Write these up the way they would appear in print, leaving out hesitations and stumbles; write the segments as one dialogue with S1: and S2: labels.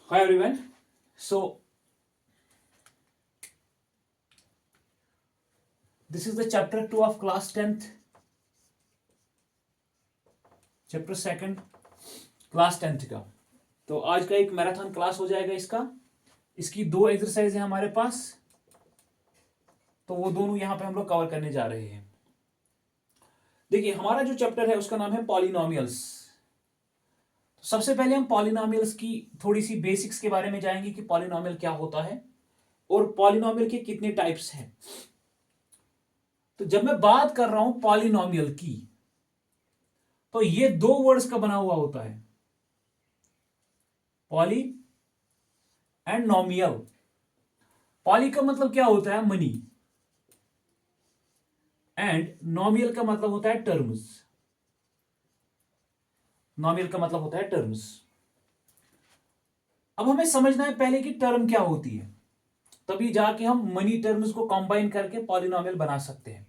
S1: Hi everyone. So this is the chapter 2 of class 10th, chapter 2nd, class 10th का। तो आज का एक मैराथन क्लास हो जाएगा इसका। इसकी दो एक्सरसाइज है हमारे पास, तो वो दोनों यहाँ पे हम लोग कवर करने जा रहे हैं। देखिए हमारा जो चैप्टर है उसका नाम है पॉलिनोमियल्स। तो सबसे पहले हम पॉलिनोमियल्स की थोड़ी सी बेसिक्स के बारे में जाएंगे कि पॉलिनोमियल क्या होता है और पॉलिनोमियल के कितने टाइप्स हैं। तो जब मैं बात कर रहा हूं पॉलिनोमियल की, तो ये दो वर्ड्स का बना हुआ होता है, पॉली एंड नोमियल। पॉली का मतलब क्या होता है? मनी। एंड नोमियल का मतलब होता है टर्म्स। नोमियल का मतलब होता है टर्म्स। अब हमें समझना है पहले कि टर्म क्या होती है, तभी जाके हम मनी टर्म्स को कंबाइन करके पॉलिनोमियल बना सकते हैं।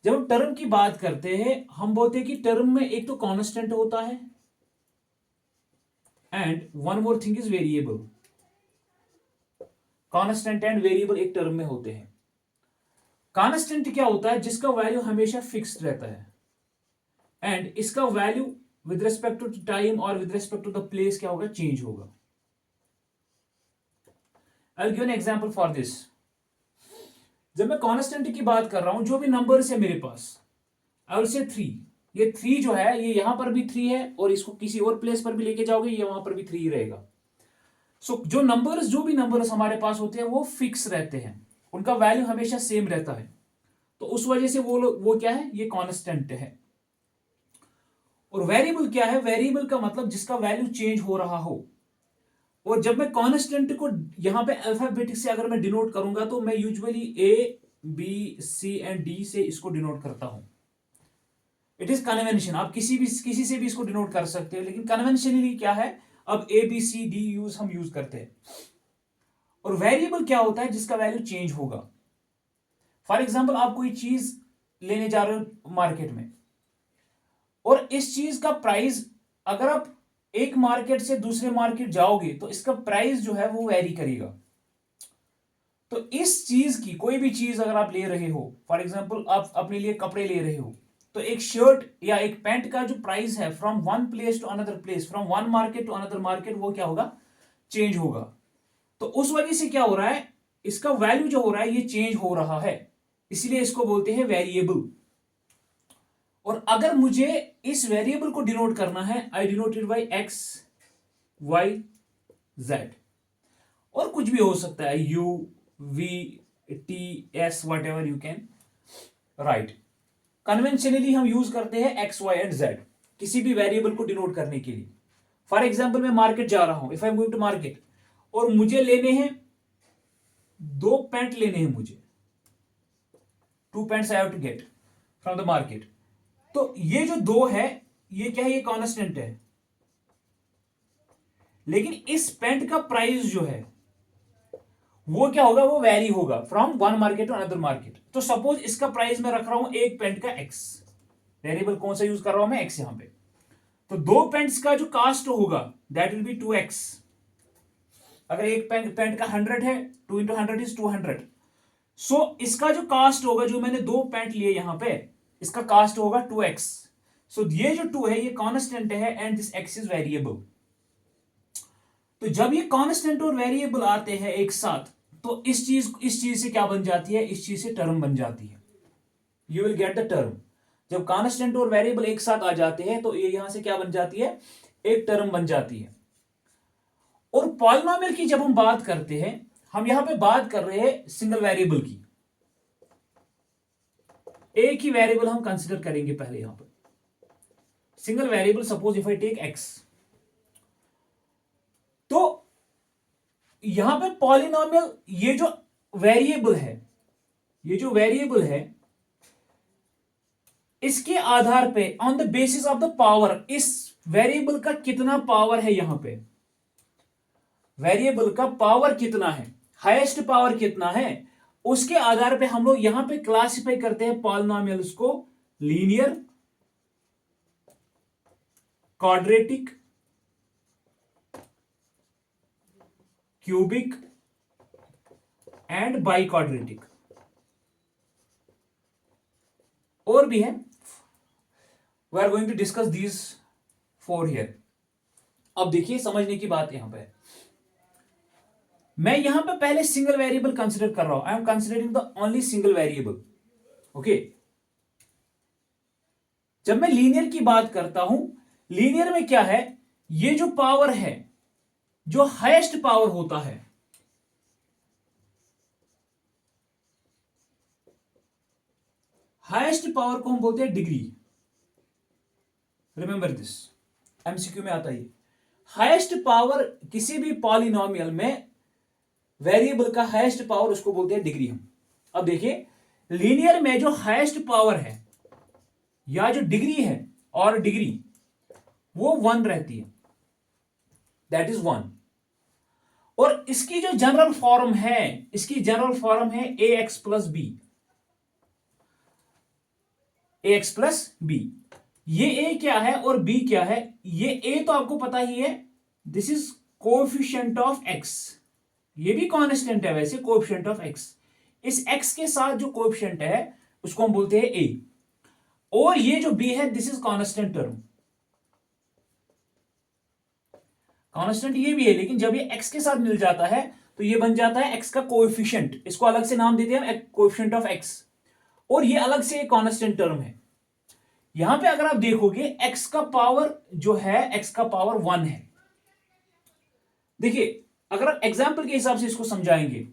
S1: जब हम टर्म की बात करते हैं, हम बोलते हैं कि टर्म में एक तो कांस्टेंट होता है and one more thing is variable. Constant and variable एक टर्म में होते हैं। कांस्टेंट क्या होता है? जिसका वैल्यू हमेशा फिक्स्ड रहता है, एंड इसका value with respect to time और with respect to the place क्या होगा? चेंज होगा। I will give an example for this. जब मैं कांस्टेंट की बात कर रहा हूं, जो भी नंबर्स है मेरे पास, आई विल से 3। ये 3 जो है, ये यहां पर भी 3 है और इसको किसी और प्लेस पर भी लेके जाओगे, ये वहां पर भी 3 रहेगा। सो जो भी नंबर्स हमारे पास होते हैं वो फिक्स रहते हैं, उनका वैल्यू हमेशा सेम रहता है। तो उस वजह से वो क्या है? ये कांस्टेंट है। और वेरिएबल क्या है? वेरिएबल का मतलब जिसका वैल्यू चेंज हो रहा हो। और जब मैं कांस्टेंट को यहां पे अल्फाबेटिक से अगर मैं डिनोट करूंगा, तो मैं usually A, B, C and D से इसको डिनोट करता हूं। It is convention. आप किसी से भी इसको डिनोट कर सकते हो, लेकिन कन्वेंशनली क्या है, अब A, B, C, D हम यूज करते हैं। और वेरिएबल क्या होता है? जिसका वैल्यू चेंज होगा। फॉर एग्जाम्पल, आप कोई चीज लेने जा रहे हो मार्केट में, और इस चीज का प्राइस, अगर आप एक मार्केट से दूसरे मार्केट जाओगे तो इसका प्राइस जो है वो वेरी करेगा। तो इस चीज की, कोई भी चीज अगर आप ले रहे हो, फॉर एग्जाम्पल आप अपने लिए कपड़े ले रहे हो, तो एक शर्ट या एक पैंट का जो प्राइस है from one place to another place, from one market to another market, वो क्या होगा? चेंज होगा। तो उस वजह से क्या हो रहा है? इसका वैल्यू जो हो रहा है ये चेंज हो रहा है, इसलिए इसको बोलते हैं वेरिएबल। और अगर मुझे इस वेरिएबल को डिनोट करना है, I denote it by X, Y, Z. और कुछ भी हो सकता है, U, V, T, S, whatever you can write. Conventionally हम यूज करते हैं एक्स, वाई एंड जेड किसी भी वेरिएबल को डिनोट करने के लिए। फॉर एग्जाम्पल, मैं मार्केट जा रहा हूं, if I am going to market, और मुझे लेने हैं 2 पैंट लेने हैं मुझे, 2 pants I have to get from the market. तो ये जो 2 है, ये क्या है? ये कांस्टेंट है। लेकिन इस पेंट का प्राइस जो है वो क्या होगा? वो वैरी होगा from one market to another market. तो सपोज इसका प्राइस मैं रख रहा हूं एक पेंट का एक्स। वेरिएबल कौन सा यूज कर रहा हूं मैं? एक्स यहां पे। तो 2 पेंट्स का जो कास्ट होगा दैट विल बी 2x। अगर एक पेंट का 100 है, 2 इंटू 100 इज 200। सो इसका जो कास्ट होगा, जो मैंने 2 पैंट लिए यहां पे, इसका कास्ट होगा 2x। सो ये जो 2 है ये कांस्टेंट है and this x is variable. तो जब ये कांस्टेंट और वेरिएबल आते हैं एक साथ, तो इस चीज से क्या बन जाती है? इस चीज से टर्म बन जाती है। You will get the term. जब कांस्टेंट और वेरिएबल एक साथ आ जाते हैं, तो ये यहां से क्या बन जाती है? एक टर्म बन जाती है। और पॉलिनोमियल की जब हम बात करते हैं, हम यहां पे बात कर रहे हैं सिंगल वेरिएबल की। एक ही वेरिएबल हम कंसिडर करेंगे पहले यहां पर। Single variable, suppose if I take x. तो यहां पे पॉलिनोमियल, ये जो वेरिएबल है, ये जो वेरिएबल है, इसके आधार पे, on the basis of the power, इस वेरिएबल का कितना पावर है, यहां पे वेरिएबल का पावर कितना है, हाईएस्ट पावर कितना है, उसके आधार पे हम लोग यहां पे क्लासिफाई करते हैं पॉलिनोमियल्स को। Linear, quadratic, cubic and biquadratic, और भी है। We are going to discuss these 4 here. अब देखिए समझने की बात यहां पे, मैं यहां पे पहले सिंगल वेरिएबल कंसिडर कर रहा हूं। I am considering the only single variable. Okay, जब मैं लीनियर की बात करता हूं, लीनियर में क्या है, ये जो पावर है, जो हाईएस्ट पावर होता है, हाईएस्ट पावर को हम बोलते हैं डिग्री। रिमेंबर दिस, एमसीक्यू में आता है। हाईएस्ट पावर किसी भी पॉलिनोमियल में वेरिएबल का हाईएस्ट पावर उसको बोलते हैं डिग्री हम। अब देखिए लीनियर में जो हाईएस्ट पावर है या जो डिग्री है, और डिग्री वो 1 रहती है, दैट इज 1। और इसकी जो जनरल फॉर्म है, इसकी जनरल फॉर्म है ए एक्स प्लस बी, ए एक्स प्लस बी। ये ए क्या है और बी क्या है? ये ए तो आपको पता ही है, this is coefficient of x. ये भी कांस्टेंट है वैसे, कोएफिशिएंट ऑफ एक्स। इस एक्स के साथ जो कोएफिशिएंट है उसको हम बोलते हैं ए। और ये जो बी है, this is constant term. Constant ये भी है, लेकिन जब ये एक्स के साथ मिल जाता है तो ये बन जाता है एक्स का कोएफिशिएंट। इसको अलग से नाम देते हैं कोएफिशिएंट ऑफ एक्स, और ये अलग से एक कांस्टेंट टर्म है। यहां पे अगर आप देखोगे एक्स का पावर जो है, एक्स का पावर 1 है। देखिए अगर एग्जाम्पल के हिसाब से इसको समझाएंगे,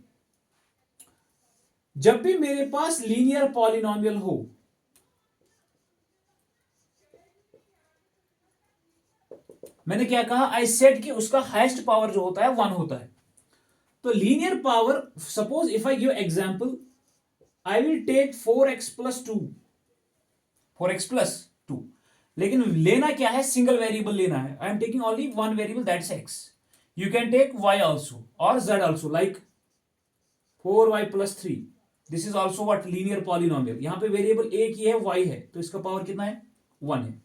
S1: जब भी मेरे पास लीनियर पॉलिनोमियल हो, मैंने क्या कहा, आई सेड कि उसका हाईएस्ट पावर जो होता है 1 होता है। तो linear power, suppose if I give example, I will take 4x plus 2, 4x plus 2, लेकिन लेना क्या है, सिंगल वेरिएबल लेना है। I am taking only one variable, that's x। You can take y also और z also, like 4y plus 3। This is also what, linear polynomial. यहां पे variable एक ही है, y है, तो इसका पावर कितना है, 1 है।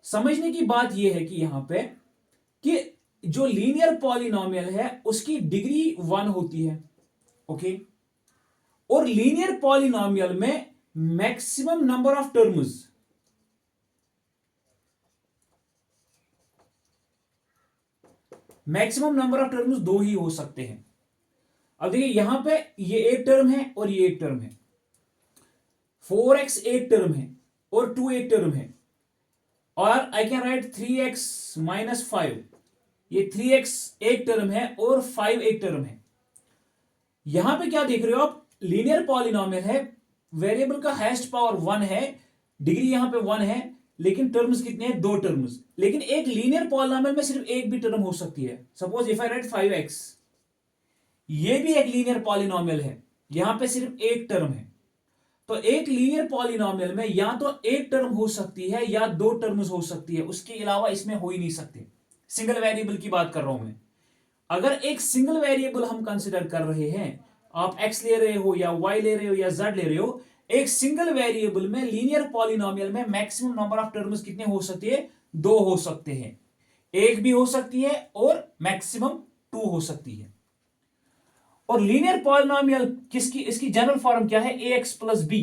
S1: समझने की बात यह है कि यहां पे कि जो लीनियर पॉलिनोमियल है उसकी डिग्री 1 होती है। ओके, और लीनियर पॉलिनोमियल में maximum number of terms, maximum number of terms 2 ही हो सकते हैं। अब देखिए यहां पे ये एक टर्म है और ये एक टर्म है, 4x एक टर्म है और 2 एक टर्म है, और I can write 3x minus 5। ये 3x एक टर्म है और 5 एक टर्म है। यहां पे क्या देख रहे हो आप, लीनियर पॉलिनोमियल है, वेरिएबल का हाईएस्ट पावर 1 है, डिग्री यहां पे 1 है, लेकिन टर्म्स कितने हैं, 2 टर्म्स। लेकिन एक लीनियर पॉलिनोमियल में सिर्फ एक भी टर्म हो सकती है। Suppose if I right 5x, ये भी एक लीनियर पॉलिनोमियल है, यहां पे सिर्फ एक टर्म है। तो एक लीनियर पॉलिनोमियल में या तो एक टर्म हो सकती है या 2 टर्म्स हो सकती है, उसके अलावा इसमें हो ही नहीं सकते। सिंगल वेरिएबल की बात कर रहा हूं मैं। अगर एक सिंगल वेरिएबल हम कंसिडर कर रहे हैं, आप x ले रहे हो या y ले रहे हो या z ले रहे हो, एक सिंगल वेरिएबल में लीनियर पॉलिनोमियल में मैक्सिमम नंबर ऑफ टर्म्स कितने हो सकते हैं, 2 हो सकते हैं। एक भी हो सकती है और मैक्सिमम 2 हो सकती है। और लीनियर पॉलिनोमियल किसकी, इसकी जनरल फॉर्म क्या है, ax plus b,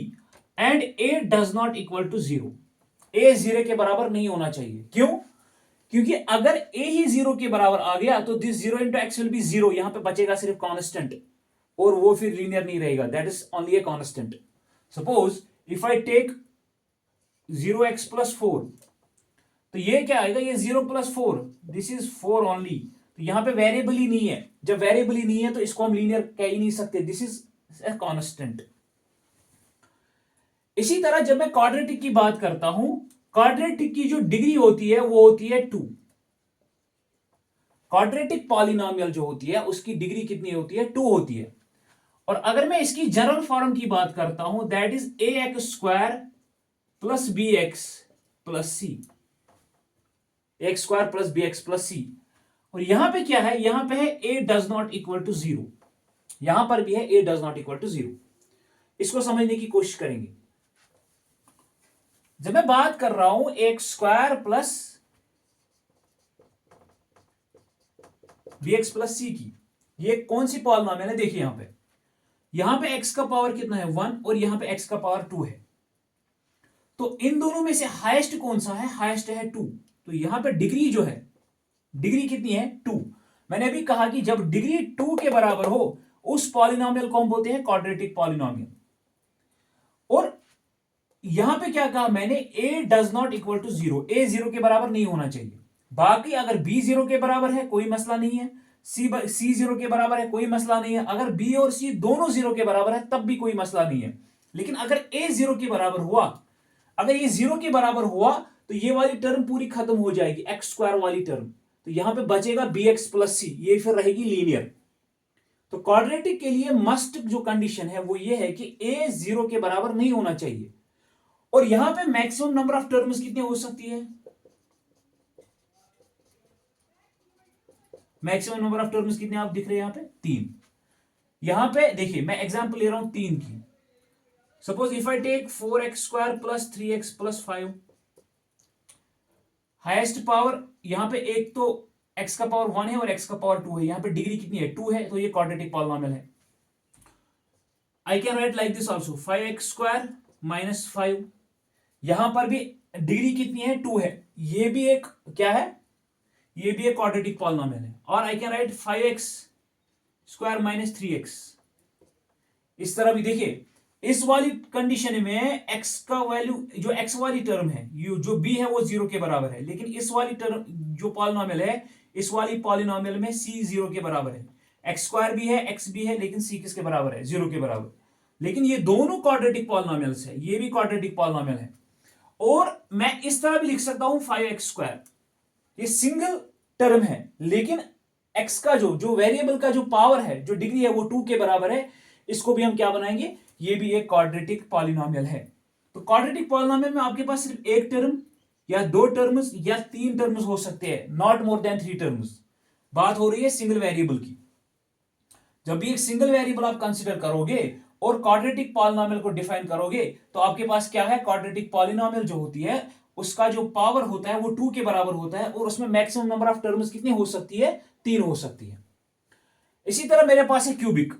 S1: and a does not equal to 0। a 0 के बराबर नहीं होना चाहिए। क्यों? क्योंकि अगर a ही 0 के बराबर आ गया तो this 0 into x will be 0, यहां पे बचेगा सिर्फ कांस्टेंट, और वो फिर लीनियर नहीं रहेगा, that is only a constant. Suppose if I take 0x plus 4, तो ये क्या आएगा, ये 0 प्लस 4, दिस इज 4 ओनली। तो यहां पे वेरिएबल ही नहीं है, जब वेरिएबल ही नहीं है तो इसको हम लीनियर कह ही नहीं सकते, दिस इज ए कांस्टेंट। इसी तरह जब मैं क्वाड्रेटिक की बात करता हूं, क्वाड्रेटिक की जो डिग्री होती है वो होती है 2। क्वाड्रेटिक पॉलिनोमियल जो होती है उसकी डिग्री कितनी होती है, 2 होती है। और अगर मैं इसकी जनरल फॉर्म की बात करता हूं, that is A X square plus B X plus C, X square plus B X plus C. और यहां पे क्या है, यहां पे है A does not equal to 0, यहां पर भी है A does not equal to 0। इसको समझने की कोशिश करेंगे। जब मैं बात कर रहा हूं X square plus B X plus C की, ये कौन सी पॉलिनॉमियल है? देखिए यहां पे x का पावर कितना है 1 और यहां पे x का पावर 2 है। तो इन दोनों में से हाईएस्ट कौन सा है? हाईएस्ट है 2। तो यहां पे डिग्री जो है, डिग्री कितनी है? 2। मैंने अभी कहा कि जब डिग्री 2 के बराबर हो उस पॉलिनॉमियल को हम बोलते हैं क्वाड्रेटिक पॉलिनॉमियल। और यहां पे क्या कहा मैंने? a does not equal to 0, a 0 के बराबर नहीं होना चाहिए। बाकी अगर b 0 के बराबर है कोई मसला नहीं है, c 0 के बराबर है कोई मसला नहीं है, अगर b और c दोनों 0 के बराबर है तब भी कोई मसला नहीं है। लेकिन अगर a 0 के बराबर हुआ, अगर ये 0 के बराबर हुआ तो ये वाली टर्म पूरी खत्म हो जाएगी, एक्स स्क्वायर वाली टर्म। तो यहां पे बचेगा बी एक्स प्लस सी, ये फिर रहेगी लीनियर। तो क्वाड्रेटिक के लिए मस्ट जो कंडीशन है वो ये है कि a 0 के बराबर नहीं होना चाहिए। और यहां पे मैक्सिमम नंबर ऑफ टर्म्स कितनी हो सकती है? मैक्सिमम नंबर ऑफ टर्म्स कितने आप दिख रहे हैं यहां पे? 3। यहां पे देखिए मैं एग्जांपल ले रहा हूं 3 की। Suppose if I take 4x² plus 3x plus 5, highest power यहां पे एक तो x का पावर 1 है और x का पावर 2 है। यहां पे डिग्री कितनी है? 2 है, तो ये क्वाड्रेटिक पॉलिनॉमियल है। I can write like this also 5x² minus 5। यहां पर भी डिग्री कितनी है? 2 है। ये भी एक क्या है? ये भी एक क्वाड्रेटिक पॉलिनॉमियल है। और I can write 5x² minus 3x। इस तरह भी देखिए, इस वाली कंडीशन में x का वैल्यू जो x वाली टर्म है, जो b है वो 0 के बराबर है। लेकिन इस वाली टर्म जो पॉलिनॉमियल है, इस वाली पॉलिनॉमियल में c 0 के बराबर है। x² भी है, x भी है, लेकिन c किसके बराबर है? 0 के बराबर। लेकिन ये दोनों क्वाड्रेटिक पॉलिनॉमियल्स है, ये भी क्वाड्रेटिक पॉलिनॉमियल है। और मैं इस तरह भी लिख सकता हूं 5x², ये सिंगल टर्म है, लेकिन x का जो वेरिएबल का जो पावर है, जो डिग्री है वो 2 के बराबर है। इसको भी हम क्या बनाएंगे? ये भी एक क्वाड्रेटिक पॉलिनॉमियल है। तो क्वाड्रेटिक पॉलिनॉमियल में आपके पास सिर्फ एक टर्म या 2 टर्म्स या 3 टर्म्स हो सकते हैं, नॉट मोर देन 3 टर्म्स। बात हो रही है सिंगल वेरिएबल की। जब भी एक सिंगल वेरिएबल आप कंसीडर करोगे और क्वाड्रेटिक पॉलिनॉमियल को डिफाइन करोगे तो आपके पास क्या है? क्वाड्रेटिक पॉलिनॉमियल जो होती है उसका जो पावर होता है वो 2 के बराबर होता है और उसमें मैक्सिमम नंबर ऑफ टर्म्स कितनी हो सकती है? 3 हो सकती है। इसी तरह मेरे पास है क्यूबिक।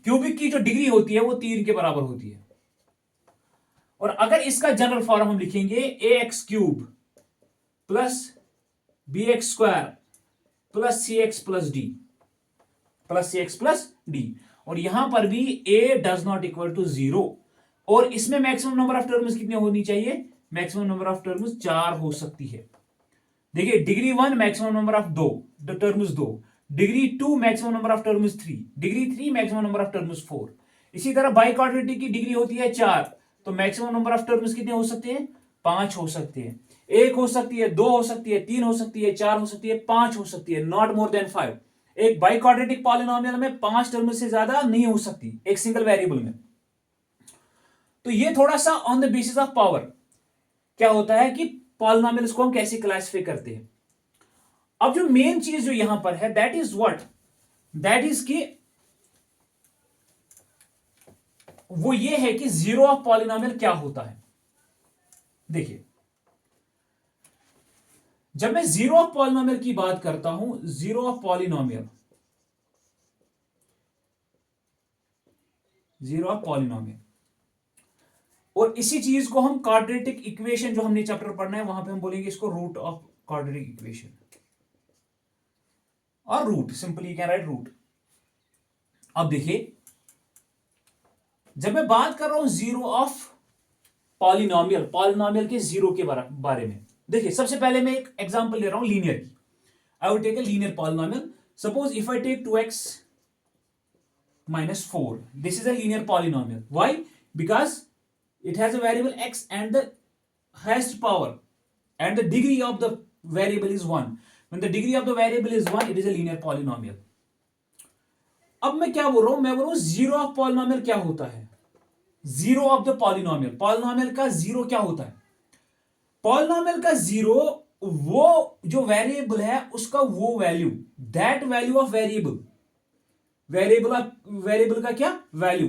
S1: क्यूबिक की जो डिग्री होती है वो 3 के बराबर होती है। और अगर इसका जनरल फॉर्म हम लिखेंगे ax³ plus bx² plus cx plus d. और यहां पर भी a does not equal to 0। और इसमें मैक्सिमम नंबर ऑफ टर्म्स कितने होनी चाहिए? मैक्सिमम नंबर ऑफ टर्म्स 4 हो सकती है। देखिए degree 1 maximum number of 2 terms 2, degree 2 maximum number of terms 3, degree 3 maximum number of terms 4। इसी तरह बाई क्वाड्रेटिक की डिग्री होती है 4, तो मैक्सिमम नंबर ऑफ टर्म्स कितने हो सकते हैं? 5 हो सकते हैं। 1 हो सकती है, 2 हो सकती है, 3 हो सकती है, 4 हो सकती है, 5 हो सकती है, नॉट मोर देन 5। एक बाई क्वाड्रेटिक पॉलिनॉमियल में 5 टर्म से ज्यादा नहीं हो सकती एक सिंगल वेरिएबल में। तो ये थोड़ा सा on the basis of power क्या होता है कि पॉलिनॉमियल्स को हम कैसे क्लासिफाई करते हैं। अब जो मेन चीज जो यहां पर है that is what? That is कि वो ये है कि जीरो ऑफ पॉलिनॉमियल क्या होता है। देखिए जब मैं जीरो ऑफ पॉलिनॉमियल की बात करता हूं, zero of polynomial, zero of polynomial, और इसी चीज को हम क्वाड्रेटिक इक्वेशन जो हमने चैप्टर पढ़ना है वहां पे हम बोलेंगे इसको रूट ऑफ क्वाड्रेटिक इक्वेशन और root, simply can write root. अब देखिए जब मैं बात कर रहा हूं जीरो ऑफ पॉलिनॉमियल, पॉलिनॉमियल के जीरो के बारे में, देखिए सबसे पहले मैं एक एग्जांपल ले रहा हूं लीनियर की। I will take a linear polynomial. Suppose if I take 2x minus 4, this is a linear polynomial. Why? Because it has a variable x and the highest power and the degree of the variable is 1. When the degree of the variable is 1, it is a linear polynomial. अब मैं क्या बोल रहा हूं? मैं बोल रहा हूं जीरो ऑफ पॉलिनॉमियल क्या होता है? Zero of the polynomial, polynomial का जीरो क्या होता है? पॉलिनॉमियल का जीरो वो जो वेरिएबल है उसका वो value, that value of variable, variable का क्या value,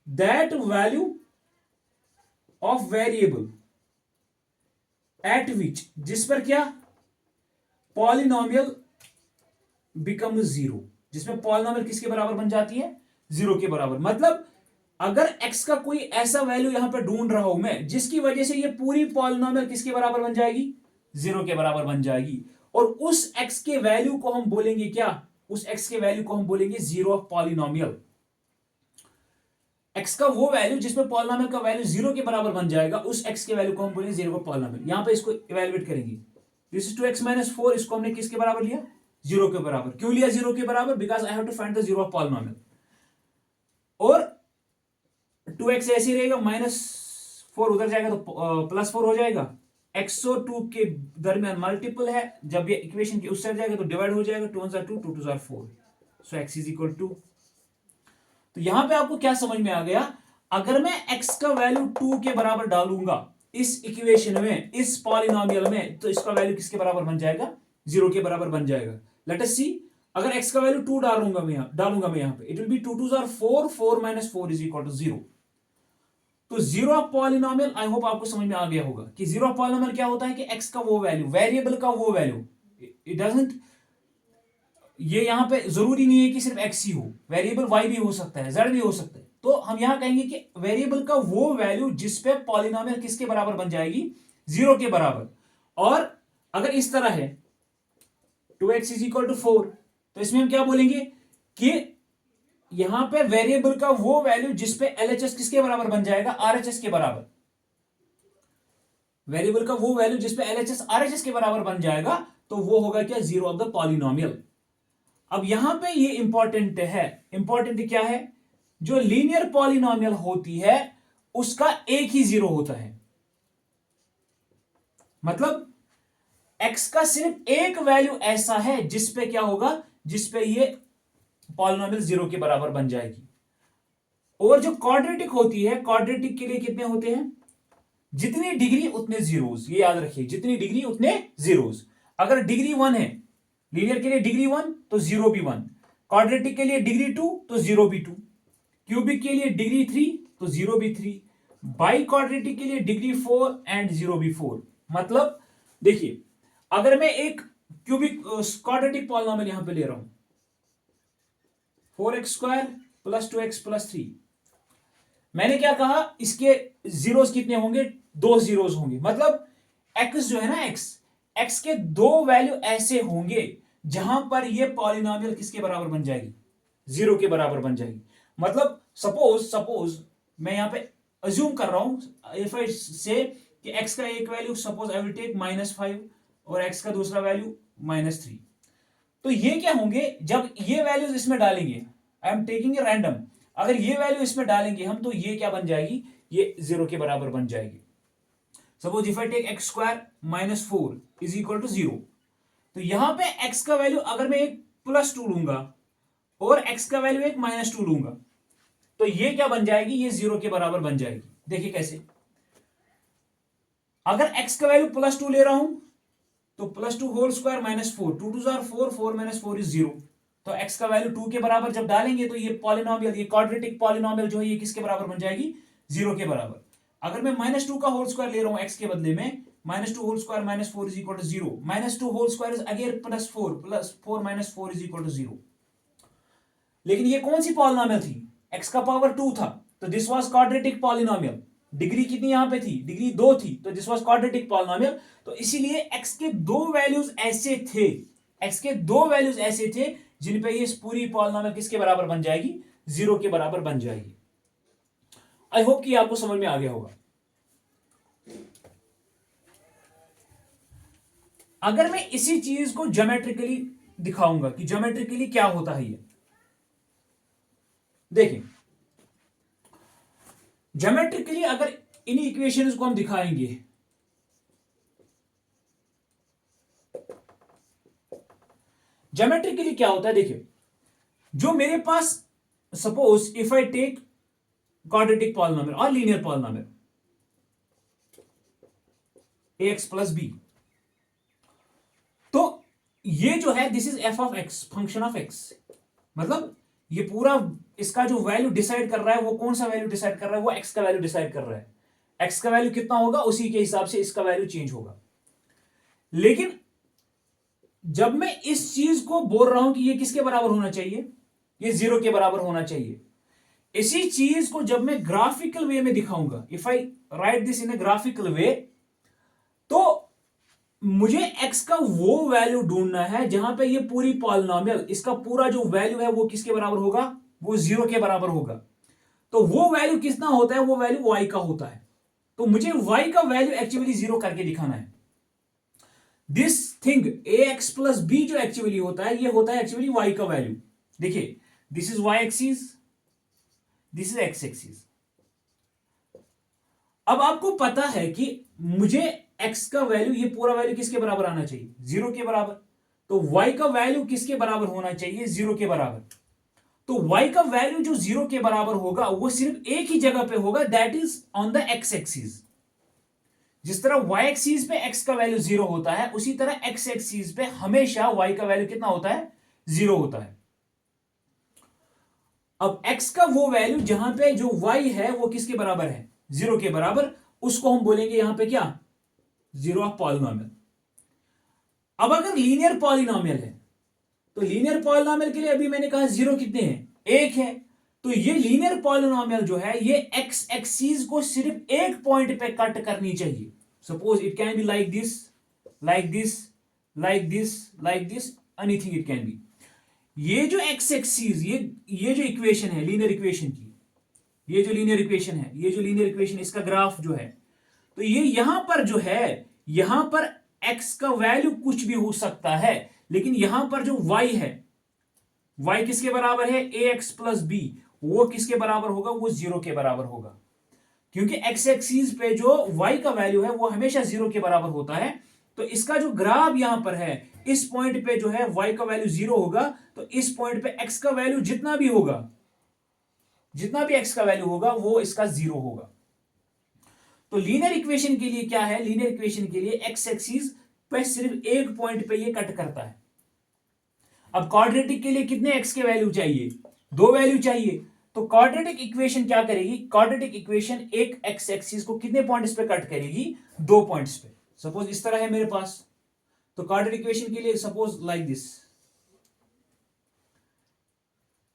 S1: that value of variable eight विच, जिस पर क्या पॉलिनॉमियल बिकम जीरो, जिसमें पॉलिनोमियल किसके बराबर बन जाती है, जीरो के बराबर। मतलब अगर x का कोई ऐसा वैल्यू यहां पे ढूंढ रहा हूं मैं जिसकी वजह से ये पूरी पॉलिनोमियल किसके बराबर बन जाएगी, जीरो के बराबर बन जाएगी, और उस x के वैल्यू को हम बोलेंगे क्या, उस x के वैल्यू को हम बोलेंगे जीरो ऑफ पॉलिनोमियल। x का वो वैल्यू जिसमें पॉलिनोमियल का वैल्यू जीरो के बराबर बन जाएगा, उस x के वैल्यू को हम बोलेंगे जीरो ऑफ पॉलिनोमियल। यहां पे इसको इवैल्यूएट करेंगे, दिस इज 2x - 4, इसको हमने किसके बराबर लिया, जीरो के बराबर। क्यों लिया जीरो के बराबर, because I have to find the zero of polynomial. और 2x ऐसे रहेगा, -4 उधर जाएगा तो +4 हो जाएगा। x और 2 के दरमियान मल्टीपल है, जब ये इक्वेशन की उस साइड जाएगा तो डिवाइड हो जाएगा, 2 1 2 2 2 4, so x is equal to. तो यहां पे आपको क्या समझ में आ गया, अगर मैं x का वैल्यू 2 के बराबर डालूंगा इस इक्वेशन में, इस पॉलिनोमियल में, तो इसका वैल्यू किसके बराबर बन जाएगा, जीरो के बराबर बन जाएगा। लेट अस सी, अगर x का वैल्यू 2 डालूंगा मैं यहां पे, it will be 2 2 4, 4 - 4 is equal to 0। तो zero of polynomial, I hope आपको समझ में आ गया होगा कि जीरो ऑफ पॉलिनोमियल क्या होता है, कि x का वो वैल्यू, वेरिएबल का वो वैल्यू, इट डजंट, ये यहां पे जरूरी नहीं है कि सिर्फ x ही हो, वेरिएबल y भी हो सकता है, z भी हो सकता है। तो हम यहां कहेंगे कि वेरिएबल का वो वैल्यू जिसपे पॉलिनोमियल किसके बराबर बन जाएगी, जीरो के बराबर। और अगर इस तरह है 2x इज इक्वल टू 4, तो इसमें हम क्या बोलेंगे कि यहां पे वेरिएबल का वो वैल्यू जिसपे एलएचएस किसके बराबर बन जाएगा, आरएचएस के बराबर। वेरिएबल का वो वैल्यू जिसपे एलएचएस आरएचएस के बराबर बन जाएगा, तो वो होगा क्या, जीरो ऑफ द पॉलिनोमियल। अब यहां पे ये इंपॉर्टेंट है, इंपॉर्टेंट क्या है, जो लीनियर पॉलिनोमियल होती है उसका एक ही जीरो होता है। मतलब x का सिर्फ एक वैल्यू ऐसा है जिसपे क्या होगा, जिसपे ये पॉलिनोमियल जीरो के बराबर बन जाएगी। और जो क्वाड्रेटिक होती है, क्वाड्रेटिक के लिए कितने होते हैं, जितनी डिग्री उतने जीरोस, ये याद रखिए, जितनी डिग्री उतने जीरोस। अगर डिग्री 1 है, लीनियर के लिए डिग्री 1 तो जीरो भी 1, क्वाड्रेटिक के लिए डिग्री 2 तो जीरो भी 2, क्यूबिक के लिए डिग्री 3 तो जीरो भी 3, बाई क्वाड्रेटिक के लिए डिग्री 4 एंड जीरो भी 4। मतलब देखिए, अगर मैं एक क्यूबिक क्वाड्रेटिक पॉलिनोमियल यहां पे ले रहा हूं, 4x² + 2x + 3, मैंने क्या कहा, इसके जीरोस कितने होंगे, 2 जीरोस होंगे। मतलब x जो है ना, x के 2 वैल्यू ऐसे होंगे जहां पर ये पॉलिनोमियल किसके बराबर बन जाएगी, जीरो के बराबर बन जाएगी। मतलब सपोज मैं यहां पे अज्यूम कर रहा हूं, इफ आई से कि x का एक value, suppose I will take -5 और x का दूसरा वैल्यू -3, तो ये क्या होंगे, जब ये वैल्यूज इसमें डालेंगे, आई एम टेकिंग ए रैंडम, अगर ये वैल्यू इसमें डालेंगे हम, तो ये क्या बन जाएगी, ये जीरो के बराबर बन जाएगी। Suppose if I take x² - 4 is equal to 0, तो यहां पे x का वैल्यू अगर मैं एक +2 लूंगा और x का वैल्यू एक -2 लूंगा, तो ये क्या बन जाएगी, ये जीरो के बराबर बन जाएगी। देखिए कैसे, अगर x का वैल्यू +2 ले रहा हूं तो +2 होल स्क्वायर -4, 2 2 4, 4 - 4 इज 0। तो x का वैल्यू 2 के बराबर जब डालेंगे तो ये पॉलिनोमियल, ये क्वाड्रेटिक पॉलिनोमियल जो है, ये किसके बराबर बन जाएगी, जीरो के बराबर। अगर मैं -2 का होल स्क्वायर ले रहा हूं x के बदले में, -2 whole square -4 is equal to 0, -2 whole square is again +4, +4 - 4 is equal to 0। लेकिन ये कौन सी पॉलिनोमियल थी, x का पावर 2 था, तो this was quadratic polynomial. Degree कितनी यहां पे थी, डिग्री 2 थी, तो दिस वाज क्वाड्रेटिक पॉलिनोमियल। तो इसीलिए x के 2 वैल्यूज ऐसे थे, x के 2 वैल्यूज ऐसे थे जिन पे ये पूरी पॉलिनोमियल किसके बराबर बन जाएगी, जीरो के बराबर बन जाएगी। आई होप कि आपको समझ में आ गया होगा। अगर मैं इसी चीज को ज्योमेट्रिकली दिखाऊंगा कि ज्योमेट्रिकली क्या होता है, ये देखिए, ज्योमेट्रिकली अगर इन इक्वेशंस को हम दिखाएंगे, ज्योमेट्रिकली क्या होता है, देखिए, जो मेरे पास, suppose if I take quadratic polynomial और लीनियर पॉलिनोमियल ax + b, तो ये जो है, this is f of x, function of x। मतलब ये पूरा इसका जो वैल्यू डिसाइड कर रहा है, वो कौन सा वैल्यू डिसाइड कर रहा है, वो x का वैल्यू डिसाइड कर रहा है। x का वैल्यू कितना होगा, उसी के हिसाब से इसका वैल्यू चेंज होगा। लेकिन जब मैं इस चीज को बोल रहा हूं कि ये किसके बराबर होना चाहिए, ये 0 के बराबर होना चाहिए, इसी चीज को जब मैं ग्राफिकल वे में दिखाऊंगा, if I write this in a graphical way, तो मुझे x का वो वैल्यू ढूंढना है जहां पे ये पूरी पॉलिनोमियल, इसका पूरा जो वैल्यू है वो किसके बराबर होगा, वो 0 के बराबर होगा। तो वो वैल्यू कितना होता है, वो वैल्यू y का होता है। तो मुझे y का वैल्यू एक्चुअली 0 करके दिखाना है। This thing ax plus b जो एक्चुअली होता है, ये होता है एक्चुअली y का वैल्यू। देखिए, this is y axis, this is x axis. अब आपको पता है कि मुझे x का वैल्यू, ये पूरा वैल्यू किसके बराबर आना चाहिए, 0 के बराबर। तो y का वैल्यू किसके बराबर होना चाहिए, 0 के बराबर। तो y का वैल्यू जो 0 के बराबर होगा वो सिर्फ एक ही जगह पे होगा, that is on the x axis. जिस तरह y एक्सिस पे x का वैल्यू 0 होता है, उसी तरह x एक्सिस पे हमेशा y का वैल्यू कितना होता है, 0 होता है। अब x का वो वैल्यू जहां पे जो y है वो किसके बराबर है, 0 के बराबर, उसको हम बोलेंगे यहां पे क्या, 0 ऑफ पॉलिनोमियल। अब अगर लीनियर पॉलिनोमियल है, तो लीनियर पॉलिनोमियल के लिए अभी मैंने कहा 0 कितने हैं, 1 है। तो ये लीनियर पॉलिनोमियल जो है, ये x एक्सिस को सिर्फ एक पॉइंट पे कट करनी चाहिए। Suppose it can be like this, like this, like this, like this, anything it can be. ये जो x एक्सिस, ये जो इक्वेशन है लीनियर इक्वेशन की, ये जो लीनियर इक्वेशन है, ये जो लीनियर इक्वेशन, इसका ग्राफ जो है, तो ये यहां पर जो है, यहां पर x का वैल्यू कुछ भी हो सकता है, लेकिन यहां पर जो y है, y किसके बराबर है, ax प्लस बी, वो किसके बराबर होगा, वो 0 के बराबर होगा। क्योंकि x एक्सिस पे जो y का वैल्यू है वो हमेशा 0 के बराबर होता है। तो इसका जो ग्राफ यहां पर है, इस पॉइंट पे जो है y का वैल्यू 0 होगा, तो इस पॉइंट पे x का वैल्यू जितना भी होगा, जितना भी x का वैल्यू होगा वो इसका 0 होगा। तो लीनियर इक्वेशन के लिए क्या है, लीनियर इक्वेशन के लिए x एक्सिस पे सिर्फ एक पॉइंट पे ये कट करता है। अब क्वाड्रेटिक के लिए कितने x के वैल्यू चाहिए, 2 वैल्यू चाहिए। तो क्वाड्रेटिक इक्वेशन क्या करेगी, क्वाड्रेटिक इक्वेशन एक x एक्सिस को कितने पॉइंट्स पे कट करेगी, 2 पॉइंट्स पे। सपोज इस तरह है मेरे पास, तो क्वाड्रेटिक इक्वेशन के लिए सपोज लाइक दिस,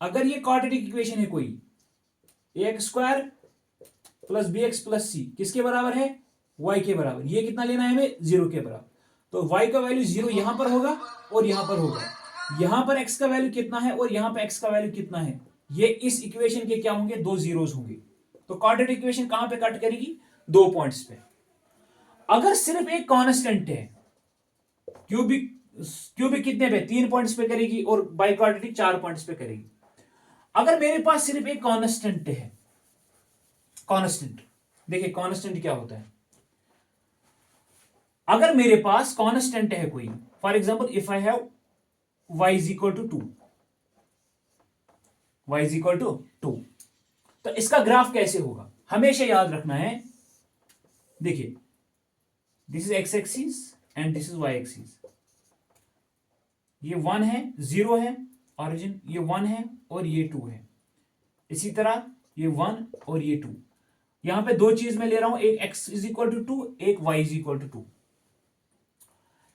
S1: अगर ये क्वाड्रेटिक इक्वेशन है कोई, X square plus B X plus C किसके बराबर है, y के बराबर। ये कितना लेना है हमें, 0 के बराबर। तो y का वैल्यू 0 यहां पर होगा और यहां पर होगा। यहां पर x का वैल्यू कितना है और यहां पर x का वैल्यू कितना है, ये इस इक्वेशन के क्या होंगे, 2 जीरोस होंगे। तो क्वाड्रेटिक इक्वेशन कहां पे कट करेगी, 2 पॉइंट्स पे। अगर सिर्फ एक कांस्टेंट है, क्यूबिक, क्यूबिक कितने पे, 3 पॉइंट्स पे करेगी, और बाई क्वाड्रेटिक 4 पॉइंट्स पे करेगी। अगर मेरे पास सिर्फ एक कांस्टेंट है, कांस्टेंट, देखिए कांस्टेंट क्या होता है। अगर मेरे पास कांस्टेंट है कोई, for example if I have y is equal to 2, y is equal to 2, तो इसका ग्राफ कैसे होगा, हमेशा याद रखना है। देखिए, this is x axis and this is y axis. ये 1 है, 0 है ऑरिजिन, ये 1 है और ये 2 है। इसी तरह ये 1 और ये 2। यहां पे 2 चीज मैं ले रहा हूं, एक x इज इक्वल टू 2, एक y इज इक्वल टू 2।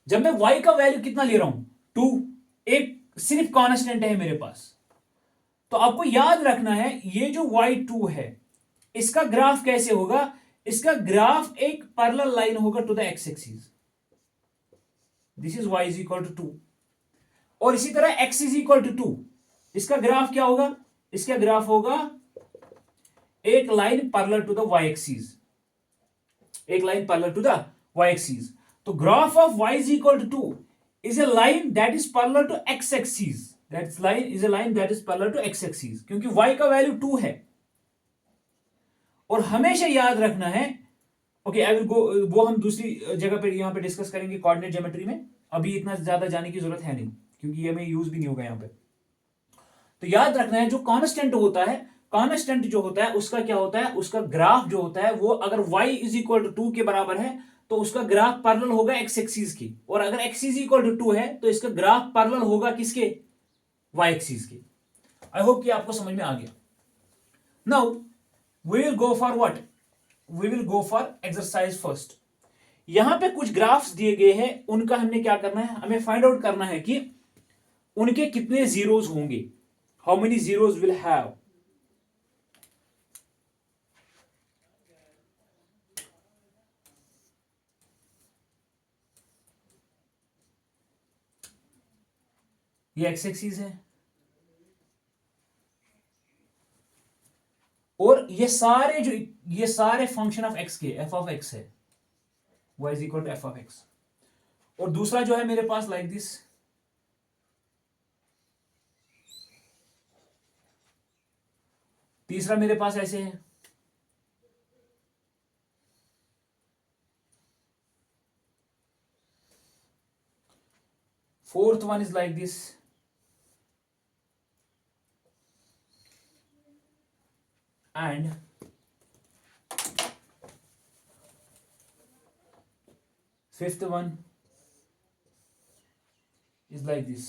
S1: जब मैं y का वैल्यू कितना ले रहा हूं, 2, एक सिर्फ कांस्टेंट है मेरे पास, तो आपको याद रखना है ये जो y2 है, इसका ग्राफ कैसे होगा, इसका ग्राफ एक पैरेलल लाइन होगा to the x axis. This is y is equal to 2, और इसी तरह x इज इक्वल टू 2, इसका ग्राफ क्या होगा, इसका ग्राफ होगा एक line parallel to the y axis, एक line parallel to the y axis. तो graph of y is equal to 2 is a line that is parallel to x axis, that line is a line that is parallel to x axis, क्योंकि y का value 2 है। और हमेशा याद रखना है, okay I will go, वो हम दूसरी जगह पे यहां पे डिस्कस करेंगे कोऑर्डिनेट ज्योमेट्री में, अभी इतना ज्यादा जाने की जरूरत है नहीं, क्योंकि ये हमें यूज भी नहीं होगा यहां पे। तो याद रखना है, जो कांस्टेंट होता है, कांस्टेंट जो होता है उसका क्या होता है, उसका ग्राफ जो होता है वो अगर y इज इक्वल टू 2 के बराबर है, तो उसका ग्राफ पैरेलल होगा x एक्सिस की, और अगर x इज इक्वल टू 2 है तो इसका ग्राफ पैरेलल होगा किसके, y एक्सिस की। आई होप कि आपको समझ में आ गया। Now we will go for what, we will go for exercise first. यहां पे कुछ ग्राफ्स दिए गए हैं, उनका हमने क्या करना है, हमें फाइंड आउट करना है कि उनके कितने जीरोस होंगे, how many zeros will have. ये एक्स एक्सिस है और ये सारे फंक्शन ऑफ एक्स के एफ ऑफ एक्स है, y is equal to f of x. और दूसरा जो है मेरे पास लाइक दिस, तीसरा मेरे पास ऐसे है, fourth one is like this, and fifth one is like this.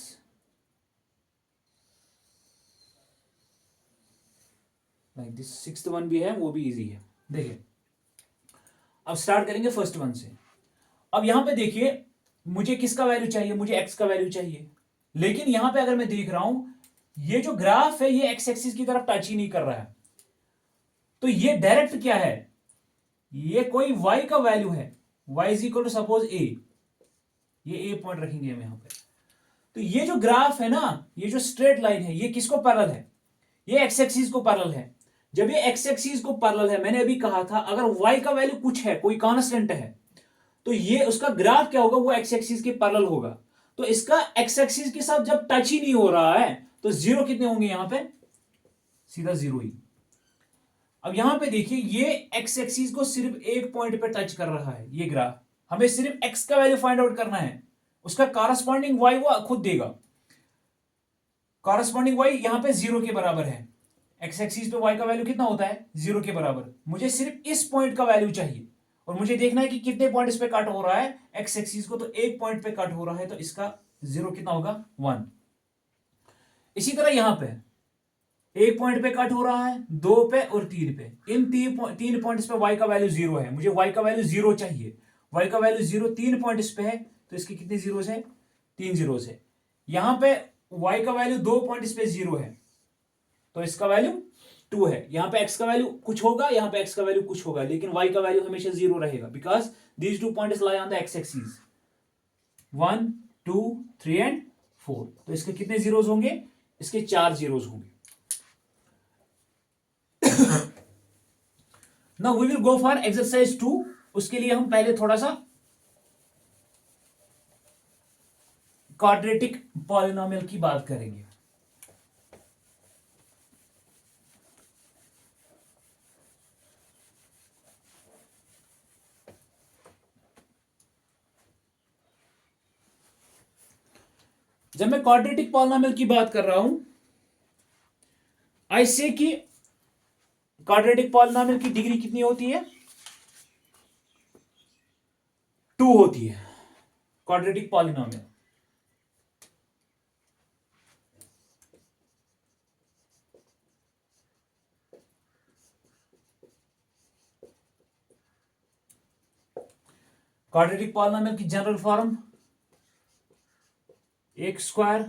S1: Like this sixth one भी है, वो भी इजी है। देखिए अब स्टार्ट करेंगे फर्स्ट वन से। अब यहां पे देखिए मुझे किसका वैल्यू चाहिए, मुझे एक्स का वैल्यू चाहिए, लेकिन यहां पे अगर मैं देख रहा हूं ये जो ग्राफ है ये एक्स एक्सिस की तरफ टच ही नहीं कर रहा है, तो ये डायरेक्ट क्या है, ये कोई y का वैल्यू है, y is equal to suppose a, ये a पॉइंट रखेंगे हम यहां पे। तो ये जो ग्राफ है ना, ये जो स्ट्रेट लाइन है, ये किसको पैरेलल है, ये एक्स एक्सिस को पैरेलल है। जब ये एक्स एक्सिस को पैरेलल है, मैंने अभी कहा था अगर y का वैल्यू कुछ है, कोई कांस्टेंट है, तो ये उसका ग्राफ क्या होगा, वो एक्स एक्सिस के पैरेलल होगा। तो इसका एक्स एक्सिस के साथ जब टच ही नहीं हो रहा है, तो जीरो कितने होंगे यहां पे, सीधा जीरो ही। अब यहां पे देखिए ये एक्स एक्सिस को सिर्फ एक पॉइंट पे टच कर रहा है ये ग्राफ, हमें सिर्फ एक्स का वैल्यू फाइंड आउट करना है, उसका कॉरस्पॉन्डिंग वाई वो खुद देगा। कॉरस्पॉन्डिंग वाई यहां पे जीरो के बराबर है, एक्स एक्सिस पे वाई का वैल्यू कितना होता है, जीरो के बराबर। मुझे सिर्फ इस पॉइंट का वैल्यू चाहिए और मुझे देखना है कि कितने पॉइंट इस पे कट हो रहा है एक्स एक्सिस को, तो एक पॉइंट पे कट हो रहा है, तो इसका जीरो कितना होगा, 1। इसी तरह यहां पे एक पॉइंट पे कट हो रहा है, दो पे और तीन पे, इन तीन पॉइंट्स पे y का वैल्यू जीरो है, मुझे y का वैल्यू जीरो चाहिए, y का वैल्यू जीरो, तीन पॉइंट इस पे है, तो इसके कितने जीरोस है, तीन जीरोस है। यहां पे y का वैल्यू दो पॉइंट इस पे जीरो है, तो इसका वैल्यू 2 है। यहां पे x का वैल्यू कुछ होगा, यहां पे x का वैल्यू कुछ होगा, लेकिन y का वैल्यू हमेशा जीरो रहेगा, because these two points lie on the x axis, 1 2 3 and 4। तो इसके कितने जीरोस होंगे, इसके 4 जीरोस होंगे। Now we will go for exercise 2। उसके लिए हम पहले थोड़ा सा क्वाड्रेटिक पॉलिनोमियल की बात करेंगे। जब मैं क्वाड्रेटिक पॉलिनोमियल की बात कर रहा हूं, आई से कि क्वाड्रेटिक पॉलिनोमियल की डिग्री कितनी होती है, 2 होती है क्वाड्रेटिक पॉलिनोमियल। क्वाड्रेटिक पॉलिनोमियल की general form X square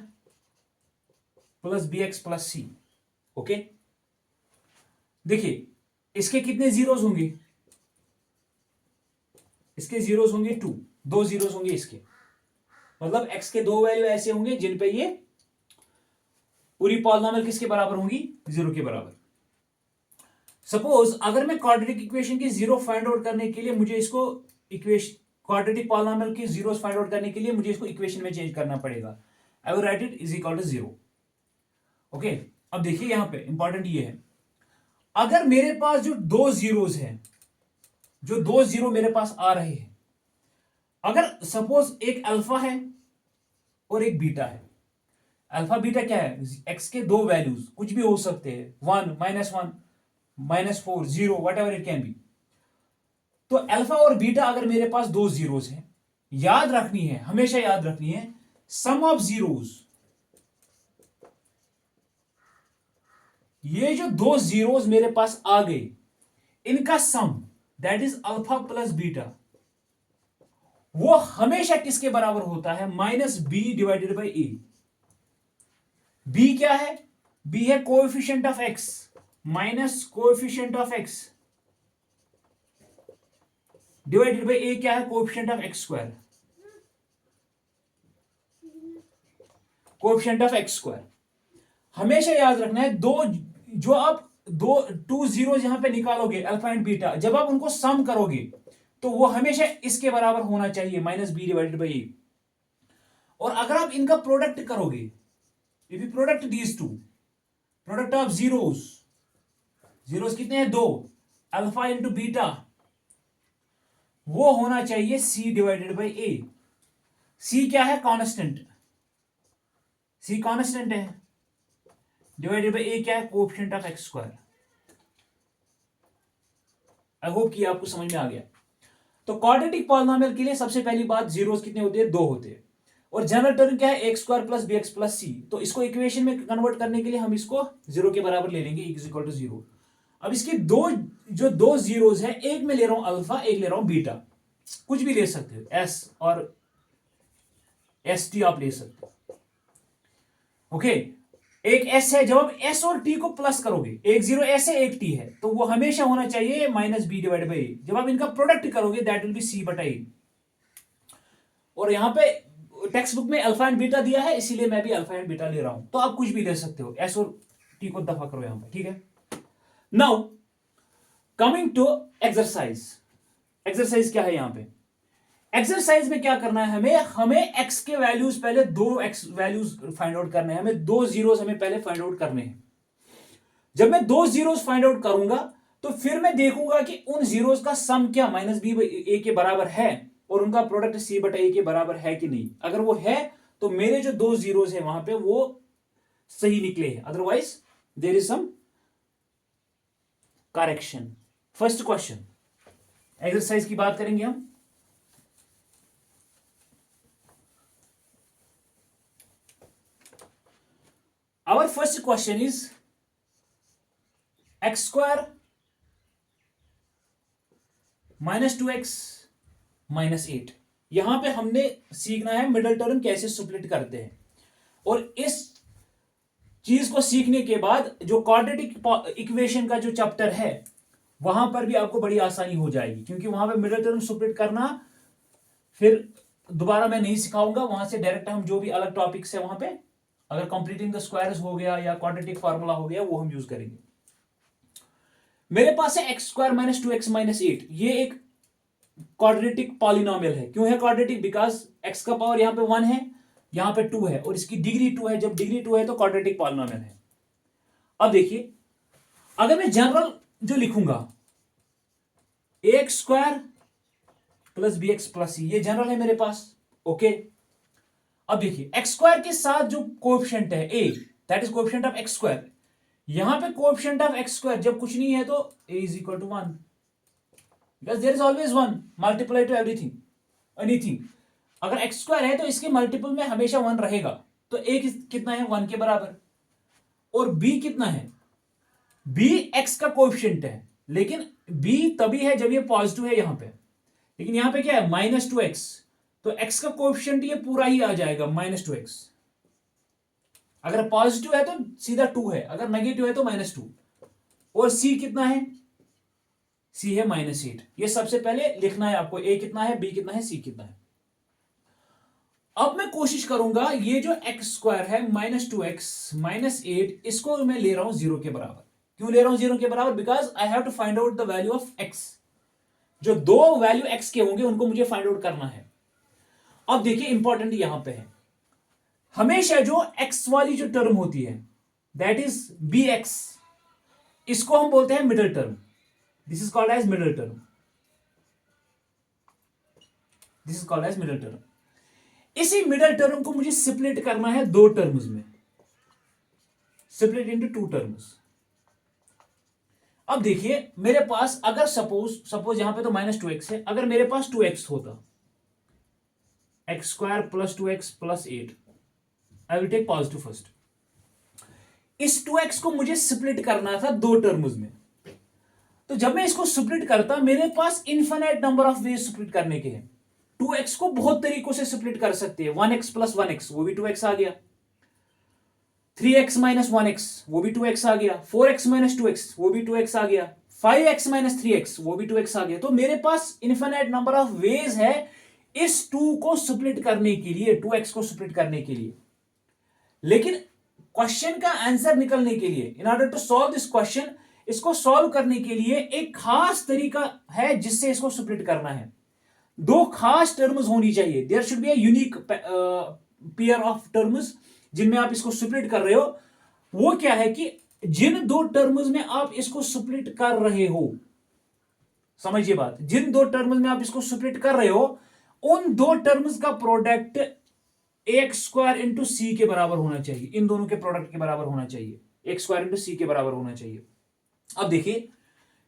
S1: plus B X plus C. Okay, देखिए इसके कितने जीरोस होंगे, इसके जीरोस होंगे 2, दो जीरोस होंगे इसके, मतलब x के दो वैल्यू ऐसे होंगे जिन पे ये पूरी पॉलिनोमियल किसके बराबर होंगी, जीरो के बराबर। सपोज अगर मैं क्वाड्रेटिक इक्वेशन की जीरो फाइंड आउट करने के लिए मुझे इसको इक्वेशन क्वाड्रेटिक पॉलिनोमियल की जीरोस फाइंड आउट करने के लिए मुझे इसको इक्वेशन में चेंज करना पड़ेगा। I will write it is equal to zero. Okay, अब देखिए यहां पे इंपॉर्टेंट ये है, अगर मेरे पास जो दो जीरोस हैं, जो दो जीरो मेरे पास आ रहे हैं, अगर सपोज एक अल्फा है और एक बीटा है, अल्फा बीटा क्या है, एक्स के दो वैल्यूज कुछ भी हो सकते हैं, 1 -1 -4 0 what ever it can be. तो अल्फा और बीटा अगर मेरे पास दो जीरोस हैं, याद रखनी है, हमेशा याद रखनी है, सम ऑफ जीरोस, ये जो दो जीरोस मेरे पास आ गए, इनका sum that is alpha plus beta, वो हमेशा किसके बराबर होता है? Minus B divided by A. B क्या है? बी है coefficient of X minus coefficient of X divided by A क्या है? Coefficient of X square, coefficient of X square. हमेशा याद रखना है दो, जो आप दो टू जीरो यहां पे निकालोगे अल्फा एंड बीटा, जब आप उनको सम करोगे तो वो हमेशा इसके बराबर होना चाहिए, माइनस बी डिवाइडेड बाई ए। और अगर आप इनका प्रोडक्ट करोगे, if you product these two, product of zeros, zeros कितने हैं? दो, अल्फा इंटू बीटा, वो होना चाहिए सी डिवाइडेड बाई ए। सी क्या है? कांस्टेंट, सी कांस्टेंट है, डिवाइडेड बाई ए क्या है? Coefficient of X square. I hope कि आपको समझ में आ गया। तो क्वाड्रेटिक पॉलिनोमियल के लिए सबसे पहली बात, जीरोस कितने होते हैं? दो होते हैं। और जनरल टर्म क्या है? X square plus B X plus C. तो इसको इक्वेशन में कन्वर्ट करने के लिए हम इसको जीरो के बराबर ले लेंगे, इक्वल टू जीरो। अब इसके दो जीरोस है, एक में ले रहा हूं अल्फा, एक ले रहा हूं बीटा, कुछ भी ले सकते हो, एस और एस टी आप ले सकते हो। ओके, एक एस है, जब आप एस और टी को प्लस करोगे, एक जीरो एस है एक टी है, तो वो हमेशा होना चाहिए माइनस बी डिवाइड बाई ए। जब आप इनका प्रोडक्ट करोगे दैट विल बी सी बटा ए। और यहां पे टेक्स्ट बुक में अल्फा एंड बीटा दिया है, इसीलिए मैं भी अल्फा एंड बीटा ले रहा हूं। तो आप कुछ भी ले सकते हो, एस और टी को दफा करो यहां पे, ठीक है। Now coming to exercise. Exercise क्या है यहां पे? एक्सरसाइज में क्या करना है हमें एक्स के वैल्यूज पहले, दो एक्स वैल्यूज फाइंड आउट करने हैं हमें, दो जीरोस हमें पहले फाइंड आउट करने हैं। जब मैं दो जीरोस फाइंड आउट करूंगा तो फिर मैं देखूंगा कि उन जीरोस का सम क्या माइनस बी ए के बराबर है और उनका प्रोडक्ट सी बटा ए के बराबर है कि नहीं। अगर वो है तो मेरे जो दो जीरोस है वहां पे वो सही निकले हैं, otherwise there is some correction. First question, exercise की बात करेंगे हम। Our first question is x square minus two x minus eight. यहां पे हमने सीखना है मिडल टर्म कैसे स्प्लिट करते हैं। और इस चीज को सीखने के बाद जो क्वाड्रेटिक इक्वेशन का जो चैप्टर है वहां पर भी आपको बड़ी आसानी हो जाएगी, क्योंकि वहां पे मिडल टर्म स्प्लिट करना फिर दोबारा मैं नहीं सिखाऊंगा, वहां से डायरेक्ट हम जो भी अलग टॉपिक्स है वहां पे, अगर कंप्लीटिंग द स्क्वायर्स हो गया या क्वाड्रेटिक फार्मूला हो गया, वो हम यूज करेंगे। मेरे पास है x square minus two x minus eight. ये एक क्वाड्रेटिक पॉलिनोमियल है। क्यों है क्वाड्रेटिक? बिकॉज एक्स का पावर यहां पे वन है, यहां पे टू है और इसकी डिग्री टू है। जब डिग्री टू है तो क्वाड्रेटिक पॉलिनोमियल है। अब देखिए, अगर मैं जनरल जो लिखूंगा X square plus B X plus C, ये जनरल है मेरे पास। ओके, अब देखिए एक्स स्क्वायर के साथ जो कोएफिशिएंट है A, that is coefficient of X square. यहां पे कोएफिशिएंट ऑफ एक्स स्क्वायर जब कुछ नहीं है तो A is equal to one, because there is always one multiply to everything anything. अगर एक्स स्क्वायर है तो इसके मल्टीपल में हमेशा वन रहेगा। तो ए कितना है? वन के बराबर। और बी कितना है? बी एक्स का कोएफिशिएंट है, लेकिन बी तभी है जब ये पॉजिटिव है यहां पे। लेकिन यहां पे क्या है? माइनस टू एक्स, तो एक्स का कोएफिशिएंट ये पूरा ही आ जाएगा माइनस टू एक्स। अगर पॉजिटिव है तो सीधा टू है, अगर नेगेटिव है तो माइनस टू। और सी कितना है? सी है माइनस एट। ये सबसे पहले लिखना है आपको, ए कितना है, बी कितना है, सी कितना है। अब मैं कोशिश करूंगा ये जो एक्स स्क्वायर है minus two x minus eight, इसको मैं ले रहा हूं जीरो के बराबर। क्यों ले रहा हूं जीरो के बराबर? Because I have to find out the value of x. जो दो वैल्यू एक्स के होंगे उनको मुझे फाइंड आउट करना है। अब देखिए इंपॉर्टेंट यहां पे है, हमेशा जो एक्स वाली जो टर्म होती है दैट इज बी एक्स, इसको हम बोलते हैं middle term. This is called as middle term, this is called as middle term. इसी मिडल टर्म को मुझे स्प्लिट करना है दो टर्म्स में, स्प्लिट इनटू टू टर्म्स। अब देखिए मेरे पास अगर सपोज यहां पे तो माइनस टू एक्स है, अगर मेरे पास टू एक्स होता, x square plus two x plus eight, I will take positive first. इस 2x को मुझे स्प्लिट करना था दो टर्म्स में। तो जब मैं इसको स्प्लिट करता, मेरे पास infinite number of ways split करने के हैं। 2x को बहुत तरीकों से स्प्लिट कर सकते हैं। 1x प्लस 1x वो भी 2x आ गया, 3x माइनस 1x वो भी 2x आ गया, 4x माइनस 2x वो भी 2x आ गया, 5x माइनस 3x वो भी 2x आ गया। तो मेरे पास इन्फिनिट नंबर ऑफ वेज है इस 2 को स्प्लिट करने के लिए, 2x को स्प्लिट करने के लिए। लेकिन क्वेश्चन का आंसर निकलने के लिए, in order to solve this question, इसको सॉल्व करने के लिए एक खास तरीका है जिससे इसको स्प्लिट करना है। दो खास टर्म्स होनी चाहिए, there should be a unique pair of terms जिनमें आप इसको स्प्लिट कर रहे हो। वो क्या है कि जिन दो टर्म्स में आप इसको स्प्लिट कर रहे हो, समझिए बात, जिन दो टर्म्स में आप इसको स्प्लिट कर रहे हो उन दो टर्म्स का प्रोडक्ट एक्स स्क्वायर इंटू सी के बराबर होना चाहिए, इन दोनों के प्रोडक्ट के बराबर होना चाहिए, एक्स स्क्वायर इंटू सी के बराबर होना चाहिए। अब देखिए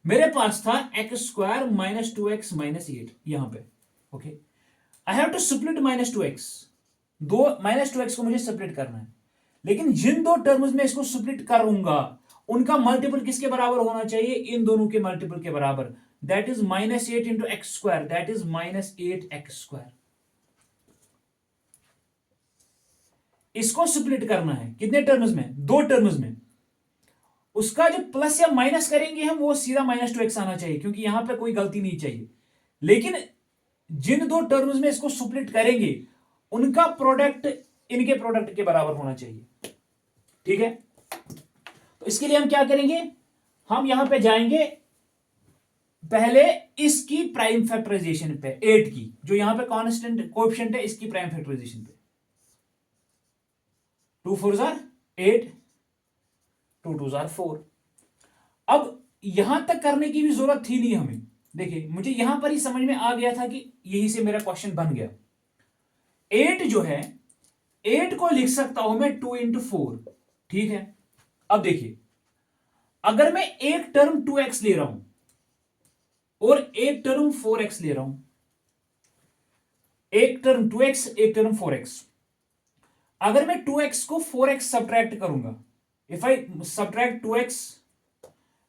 S1: मेरे पास था x square minus 2x minus 8 यहां पे, okay, I have to split minus 2x, दो माइनस 2x को मुझे स्प्लिट करना है। लेकिन जिन दो टर्म्स में इसको स्प्लिट करूंगा उनका मल्टीपल किसके बराबर होना चाहिए, इन दोनों के मल्टीपल के बराबर, that is minus 8 into x square, that is minus 8x square. इसको स्प्लिट करना है कितने टर्म्स में, दो टर्म्स में। उसका जो प्लस या माइनस करेंगे हम वो सीधा माइनस 2x आना चाहिए, क्योंकि यहां पे कोई गलती नहीं चाहिए। लेकिन जिन दो टर्म्स में इसको स्प्लिट करेंगे उनका प्रोडक्ट इनके प्रोडक्ट के बराबर होना चाहिए, ठीक है। तो इसके लिए हम क्या करेंगे, हम यहां पे जाएंगे पहले इसकी प्राइम फैक्टराइजेशन पे, 8 की, जो यहां पे कांस्टेंट कोएफिशिएंट है इसकी प्राइम फैक्टराइजेशन पे। 2 4 जार 8, 2 2 जार 4। अब यहां तक करने की भी जरूरत थी नहीं हमें, देखिए मुझे यहां पर ही समझ में आ गया था कि यही से मेरा क्वेश्चन बन गया। 8 जो है, 8 को लिख सकता हूं मैं 2 इंटू 4, ठीक है। अब देखिए अगर मैं एक टर्म 2x ले रहा हूं और एक टर्म 4x ले रहा हूं, एक टर्म 2x एक टर्म 4x, अगर मैं 2x को 4x सब्ट्रैक्ट करूंगा, if I subtract 2x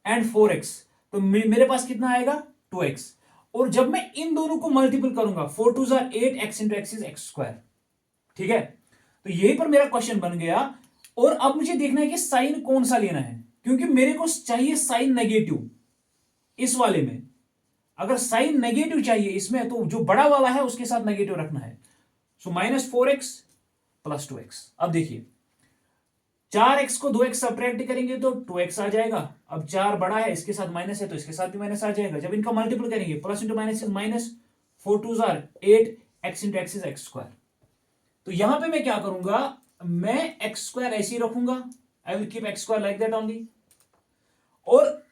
S1: and 4x, तो मेरे पास कितना आएगा 2x। और जब मैं इन दोनों को मल्टीपल करूंगा, 4 2 जार 8, x into x is x square, ठीक है। तो यहीं पर मेरा क्वेश्चन बन गया। और अब मुझे देखना है कि साइन कौन सा लेना है, क्योंकि मेरे को चाहिए साइन नेगेटिव इस वाले में। अगर साइन नेगेटिव चाहिए इसमें तो जो बड़ा वाला है उसके साथ नेगेटिव रखना है। So minus 4x plus 2x। अब देखिए 4x को 2x सब्ट्रैक्ट करेंगे तो 2x आ जाएगा। अब 4 बड़ा है, इसके साथ माइनस है तो इसके साथ भी माइनस आ जाएगा। जब इनका मल्टीपल करेंगे, plus into minus is minus, 4 2 जार 8, x into x is x square. तो यहां पे मैं क्या करूंगा, मैं एक्स स्क्वायर ऐसे ही रखूंगा, I will keep x square like that only. और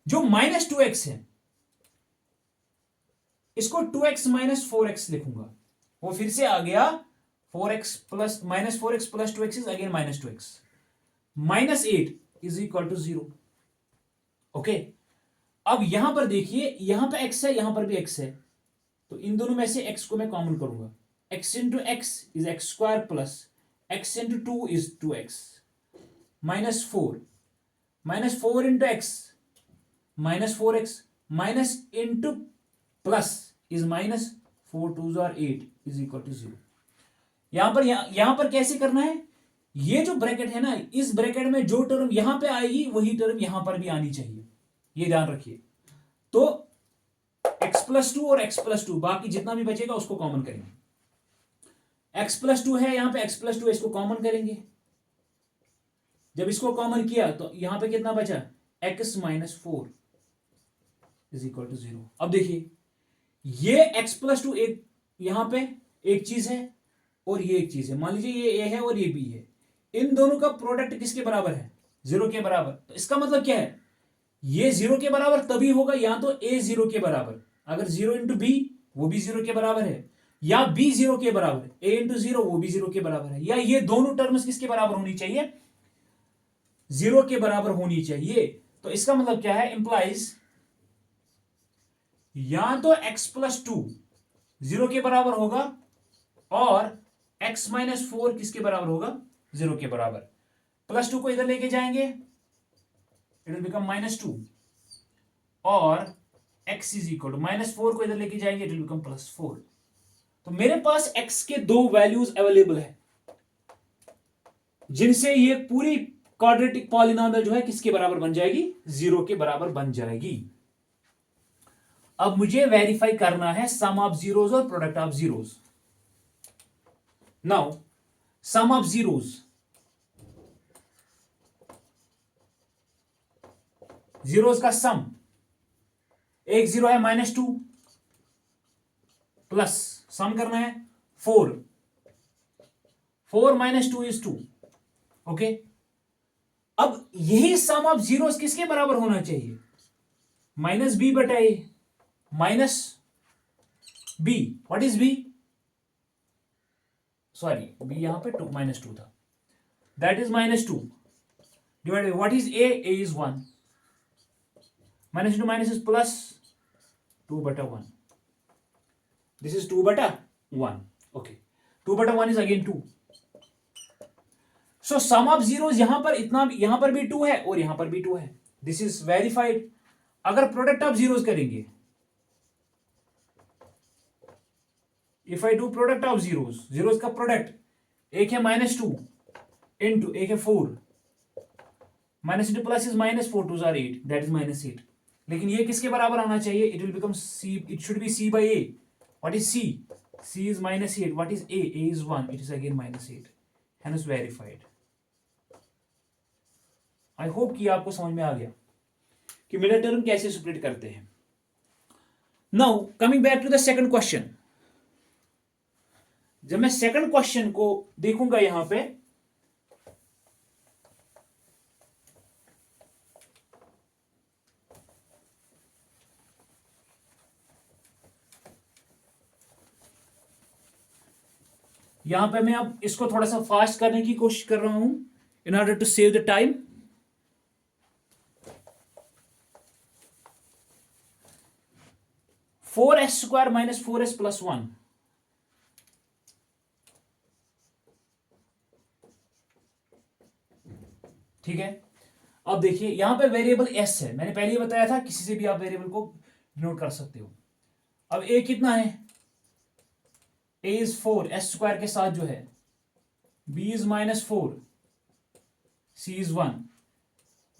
S1: जो माइनस 2x है इसको 2x माइनस 4x लिखूंगा, वो फिर से आ गया 4x plus minus 4x plus 2x is again minus 2x, minus 8 is equal to 0, okay. अब यहां पर देखिए यहां पे x है, यहां पर भी x है, तो इन दोनों में से x को मैं कॉमन करूंगा, x into x is x square plus x into 2 is 2x minus 4 into x minus 4x minus into plus is minus 4 2 जार 8 इज इक्वल टू 0। यहां पर कैसे करना है, ये जो ब्रैकेट है ना, इस ब्रैकेट में जो टर्म यहां पे आएगी वही टर्म यहां पर भी आनी चाहिए, ये ध्यान रखिए। तो x प्लस 2 और x प्लस 2, बाकी जितना भी बचेगा उसको कॉमन करेंगे। x प्लस 2 है यहां पे, x प्लस 2 इसको कॉमन करेंगे। जब इसको कॉमन किया तो यहां पे कितना बचा, x minus 4 is equal to 0। अब देखिए ये x प्लस 2 एक यहां पे एक चीज है और ये एक चीज है, मान लीजिए ये a है और ये b है, इन दोनों का प्रोडक्ट किसके बराबर है, 0 के बराबर। तो इसका मतलब क्या है, ये 0 के बराबर तभी होगा या तो a 0 के बराबर, अगर 0 इंटू बी वो भी 0 के बराबर है, या b 0 के बराबर, a इंटू 0 वो भी 0 के बराबर है, या ये दोनों टर्म्स किसके बराबर होनी चाहिए, 0 के बराबर होनी चाहिए। तो इसका मतलब क्या है, इंप्लाइज या तो x प्लस 2 0 के बराबर होगा और x माइनस 4 किसके बराबर होगा, 0 के बराबर। प्लस 2 को इधर लेके जाएंगे, इट विल बिकम माइनस 2, और x is equal to minus 4 को इधर लेके जाएंगे, इट विल बिकम प्लस 4। तो मेरे पास x के दो वैल्यूज अवेलेबल है जिनसे ये पूरी क्वाड्रेटिक पॉलिनॉमियल जो है किसके बराबर बन जाएगी, 0 के बराबर बन जाएगी। अब मुझे वेरीफाई करना है सम ऑफ जीरोस और product of zeros. Now sum of zeros, zeros का सम, एक जीरो है -2 प्लस सम करना है 4, 4 - 2 = 2। ओके, अब यही सम ऑफ जीरोस किसके बराबर होना चाहिए, -b/a minus b। What is b, sorry b यहां पे -2 था, that is -2 divided what is a is 1, -2 is plus 2/1, this is 2/1। Okay, 2/1 is again 2। So sum of zeros यहां पर इतना, यहां पर भी 2 है और यहां पर भी 2 है, दिस इज वेरीफाइड। अगर प्रोडक्ट ऑफ जीरोस करेंगे, if I do product of zeros, zeros का प्रोडक्ट, एक है -2 इंटू एक है 4, -2 प्लस इज -4, 2 = 8, दैट इज -8। लेकिन ये किसके बराबर आना चाहिए, it will become c, it should be c/a। What is c, c is -8, what is a is 1, it is again -8, hence verified. I hope कि आपको समझ में आ गया कि मिडिल टर्म कैसे स्प्लिट करते हैं। Now coming back to the second question, जब मैं सेकंड क्वेश्चन को देखूंगा यहां पे, यहां पे मैं अब इसको थोड़ा सा फास्ट करने की कोशिश कर रहा हूं in order to save the time. (4s² - 4s + 1), ठीक है। अब देखिए यहां पे वेरिएबल s है, मैंने पहले ही बताया था किसी से भी आप वेरिएबल को नोट कर सकते हो। अब a कितना है, a इज 4, s² के साथ जो है, b इज -4, c इज 1,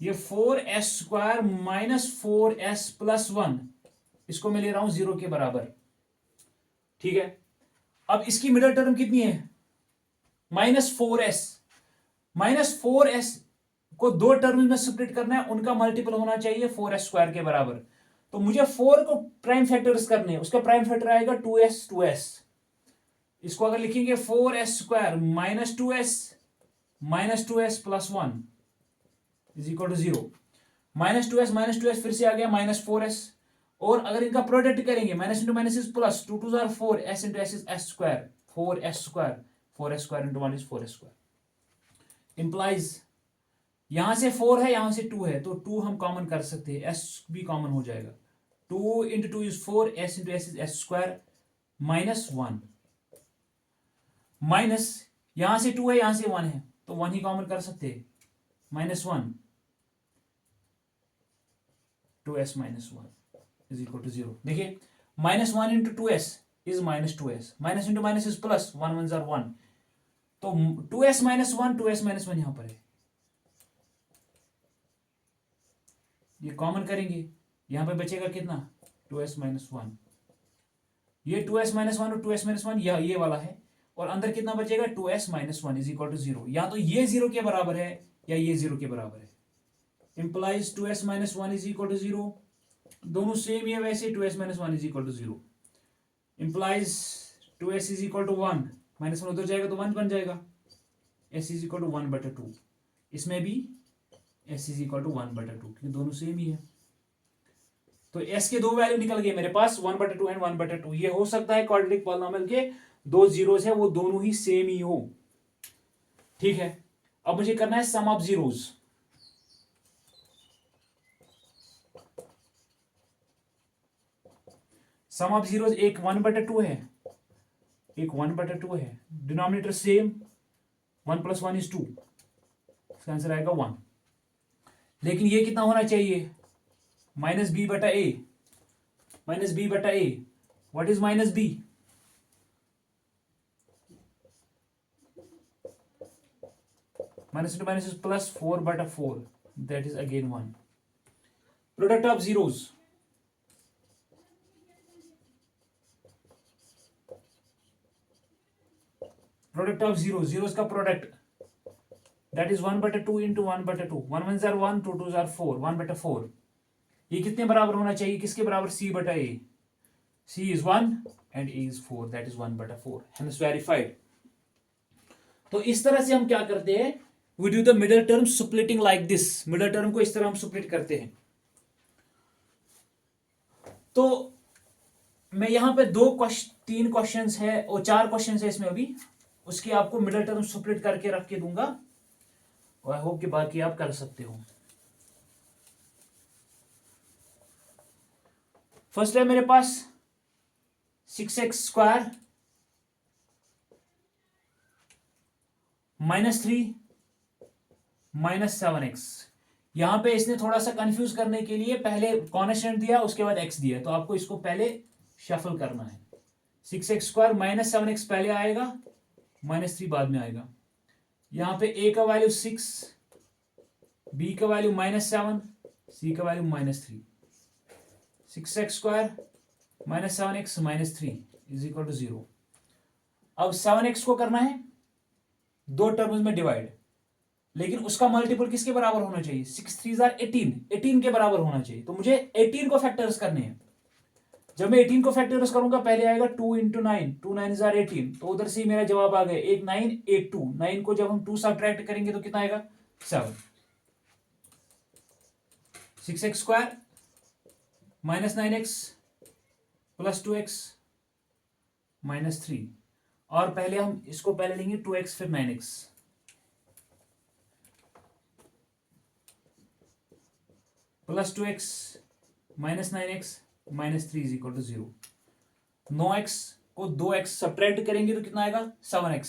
S1: ये 4s² - 4s + 1, इसको मैं ले रहा हूं 0 के बराबर, ठीक है। अब इसकी मिडिल टर्म कितनी है, -4s, -4s को दो टर्म में स्प्लिट करना है, उनका मल्टीपल होना चाहिए 4s² के बराबर। तो मुझे 4 को प्राइम फैक्टर्स करने हैं, उसका प्राइम फैक्टर आएगा 2s, 2s। इसको अगर लिखेंगे 4s² - 2s + 1 is equal to 0। -2s फिर से आ गया -4s, और अगर इनका प्रोडक्ट करेंगे, -2 is plus, 2 2 = 4, s into s is s², 4s², 4s² into 1 is 4s², implies यहां से 4 है, यहां से 2 है, तो 2 हम कॉमन कर सकते हैं, s भी कॉमन हो जाएगा, 2 into 2 is 4, s into s is s² -1, minus यहां से 2 है, यहां से 1 है, तो 1 ही कॉमन कर सकते हैं, -1, 2s - 1 इज इक्वल टू 0। देखिए -1 into 2s is -2s, minus into minus is plus, 1 1 = 1, तो 2s - 1, 2s - 1 यहां पर है, ये कॉमन करेंगे, यहां पे बचेगा कितना, 2s - 1, ये 2s - 1 और 2s - 1 ये वाला है, और अंदर कितना बचेगा, 2s - 1 इज इक्वल टू 0। या तो ये 0 के बराबर है या ये 0 के बराबर है, implies 2s - 1 is equal to 0, दोनों सेम ही है वैसे, 2s - 1 is equal to 0, implies 2s is equal to 1, -1 उधर जाएगा तो 1 बन जाएगा, s इज इक्वल टू 1/2, इसमें भी s इज इक्वल टू 1/2, क्योंकि दोनों सेम ही है। तो s के दो वैल्यू निकल गए मेरे पास, 1/2 एंड 1/2। ये हो सकता है क्वाड्रेटिक पॉलिनॉमियल के दो जीरोस है वो दोनों ही सेम ही हो, ठीक है। अब मुझे करना है sum of zeros, sum of zeros, एक 1/2 है, एक 1/2 है, डिनोमिनेटर सेम, 1 + 1 is 2, इसका आंसर आएगा 1। लेकिन ये कितना होना चाहिए, -b/a, -b/a, what is -b, minus into minus is plus 4 bata 4, that is again 1. Product of zeros, product of zeros का product, that is 1 bata 2 into 1 bata 2, 1 1s are 1, 2 2s are 4, 1 bata 4. ये कितने बराबर होना चाहिए, किसके बराबर, c बटा a. c is 1 and a is 4, that is 1 bata 4, hence verified. तो इस तरह से हम क्या करते हैं, we do the middle term splitting like this. middle term को इस तरह हम split करते हैं. तो मैं यहां पे 3 क्वेश्चंस है और 4 क्वेश्चंस है इसमें अभी, उसकी आपको मिडल टर्म स्प्लिट करके रख के दूंगा और आई होप कि बाकी आप कर सकते हो. फर्स्ट है मेरे पास 6x² -3 -7x. यहां पे इसने थोड़ा सा कंफ्यूज करने के लिए पहले कॉन्स्टेंट दिया, उसके बाद x दिया, तो आपको इसको पहले शफल करना है. 6x² -7x पहले आएगा, -3 बाद में आएगा. यहां पे a का वैल्यू 6, b का वैल्यू -7, c का value -3. 6x² -7x -3 is equal to 0. अब 7x को करना है 2 टर्म्स में डिवाइड, लेकिन उसका मल्टीपल किसके बराबर होना चाहिए, 6 3s are 18 के बराबर होना चाहिए. तो मुझे 18 को फैक्टर्स करने हैं. जब मैं 18 को फैक्टर्स करूंगा, पहले आएगा 2 into 9, 2 9s are 18, तो उधर से ही मेरा जवाब आ गया, एक 9 एक 2. 9 को जब हम 2 सब्ट्रैक्ट करेंगे तो कितना आएगा, 7. 6x² -9x + 2x -3. और पहले हम इसको पहले लेंगे 2x फिर 9x. + 2x -9x -3 is equal to 0. 9x को 2x सब्ट्रैक्ट करेंगे तो कितना आएगा, 7x.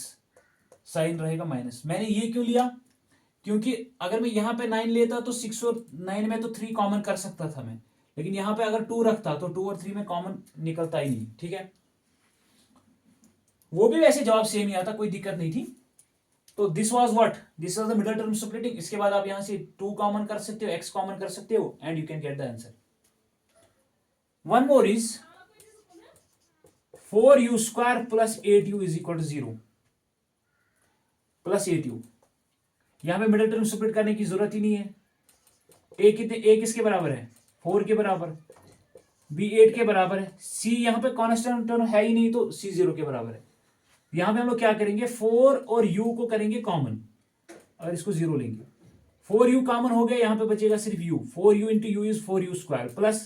S1: साइन रहेगा माइनस. मैंने ये क्यों लिया, क्योंकि अगर मैं यहां पे 9 लेता तो 6 और 9 में तो 3 कॉमन कर सकता था मैं, लेकिन यहां पे अगर 2 रखता तो 2 और 3 में कॉमन निकलता ही नहीं. ठीक है, वो भी वैसे जवाब सेम ही आता, कोई दिक्कत नहीं थी. तो this was what, this was the middle term splitting. इसके बाद आप यहां से 2 कॉमन कर सकते हो, x कॉमन कर सकते हो, and you can get the answer. One more is 4u² + 8u is equal to 0 + 8u. यहां पे मिडल टर्म स्प्लिट करने की जरूरत ही नहीं है. a किसके बराबर है, 4 के बराबर, b 8 के बराबर है, c यहां पे कांस्टेंट टर्म है ही नहीं तो c 0 के बराबर है. यहां पे हम लोग क्या करेंगे, 4 और u को करेंगे कॉमन और इसको 0 लेंगे. 4u कॉमन हो गया, यहां पे बचेगा सिर्फ u. 4u into u is 4u² plus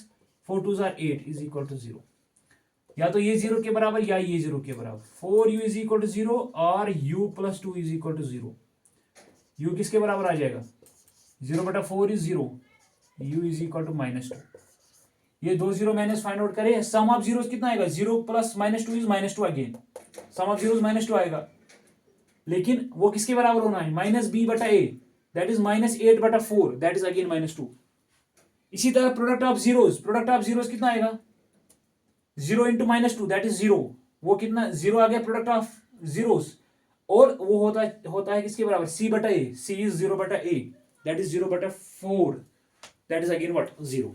S1: 4 2s are 8 is equal to 0. या तो ये 0 के बराबर या ये 0 के बराबर. 4u इज इक्वल टू 0 और u + 2 is equal to 0. u किसके बराबर आ जाएगा, 0/4 is 0, u is equal to -2. ये 2 0 मैंने फाइंड आउट करे. सम ऑफ जीरोस कितना आएगा, 0 + -2 is -2 again. Sum of zeros -2 आएगा, लेकिन वो किसके बराबर होना है, -b/a, that is -8/4, that is again -2. इसी तरह प्रोडक्ट ऑफ जीरोस कितना आएगा, 0 into -2 दैट इज 0. वो कितना 0 आ गया प्रोडक्ट ऑफ जीरोस, और वो होता है किसके बराबर, c/a. c is 0/a, that is 0/4, that is again what, 0.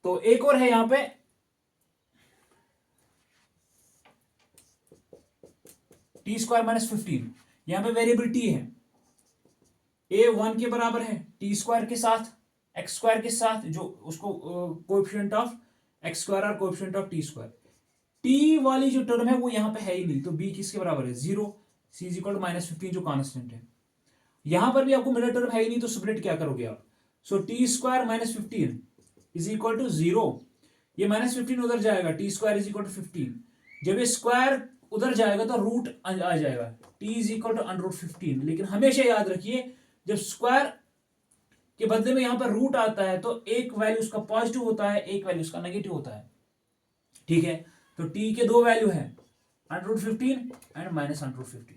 S1: तो एक और है यहां पे t² -15. यहां पे वेरिएबल t है, a 1 के बराबर है t² के साथ, x² के साथ, जो उसको कोएफिशिएंट ऑफ x² और कोएफिशिएंट ऑफ t². t वाली जो टर्म है वो यहां पे है ही नहीं, तो b किसके बराबर है, 0. c इज इक्वल टू -15 जो कांस्टेंट है. यहां पर भी आपको मिडल टर्म है ही नहीं, तो स्प्लिट क्या करोगे आप. सो t² -15 इज इक्वल टू 0. ये -15 उधर जाएगा, t² इज इक्वल टू 15. जब ये स्क्वायर उधर जाएगा तो रूट आ जाएगा, t इज इक्वल टू √15. लेकिन हमेशा याद रखिए, जब स्क्वायर के बदले में यहां पर रूट आता है तो एक वैल्यू उसका पॉजिटिव होता है, एक वैल्यू उसका नेगेटिव होता है. ठीक है, तो t के 2 वैल्यू है, √15 एंड -√15.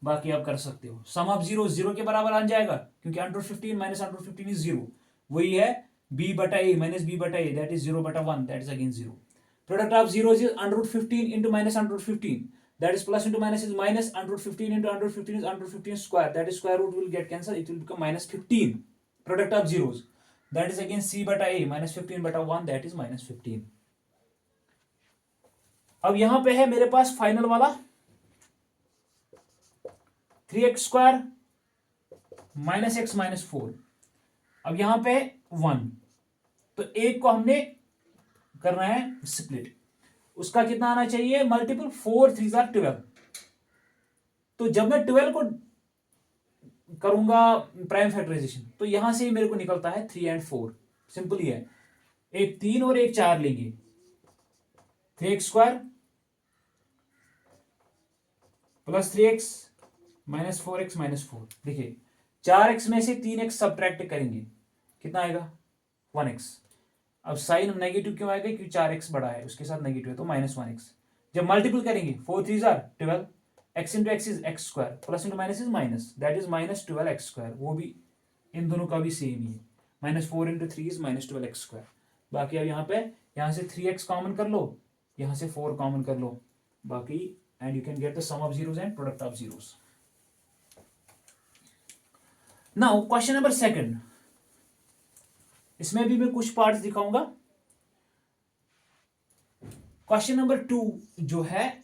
S1: बाकी आप कर सकते हो. सम ऑफ जीरो 0 के बराबर आ जाएगा, क्योंकि √15 - √15 इज 0. वही है b/a -b/a, that is 0/1, that is again 0. Product of zero is √15 into -√15, that is plus into minus is minus, under root 15 into under root 15 is under root 15 square, that is square root will get cancelled, it will become minus 15. Product of zeros, that is again c bata a, minus 15 bata 1, that is minus 15. अब यहां पे है मेरे पास final वाला 3x square minus x minus 4. अब यहां पे 1, तो एक को हमने करना है स्प्लिट, उसका कितना आना चाहिए मल्टीपल, 4 3 12. तो जब मैं 12 को करूंगा प्राइम फैक्टराइजेशन तो यहां से ही मेरे को निकलता है 3 and 4. सिंपल ही है, एक 3 और एक 4 लेंगे, 3x square plus 3x minus 4x minus 4. देखिए 4x में से 3x सब्ट्रैक्ट करेंगे, कितना आएगा 1x. अब साइन नेगेटिव क्यों आएगा, क्योंकि 4x बड़ा है उसके साथ नेगेटिव है, तो माइनस 1x. जब मल्टीपल करेंगे 4 3 12, x into x is x square, plus into minus is minus, that is minus 12x square. वो भी इन दोनों का भी सेम ही है, minus 4 into 3 is minus 12x square. बाकी अब यहाँ से 3x कॉमन कर लो, यहाँ से 4 कॉमन कर लो, बाकी and you can get the sum of zeros and product of zeros. Now question number 2, इसमें भी मैं कुछ पार्ट्स दिखाऊंगा. क्वेश्चन नंबर 2 जो है,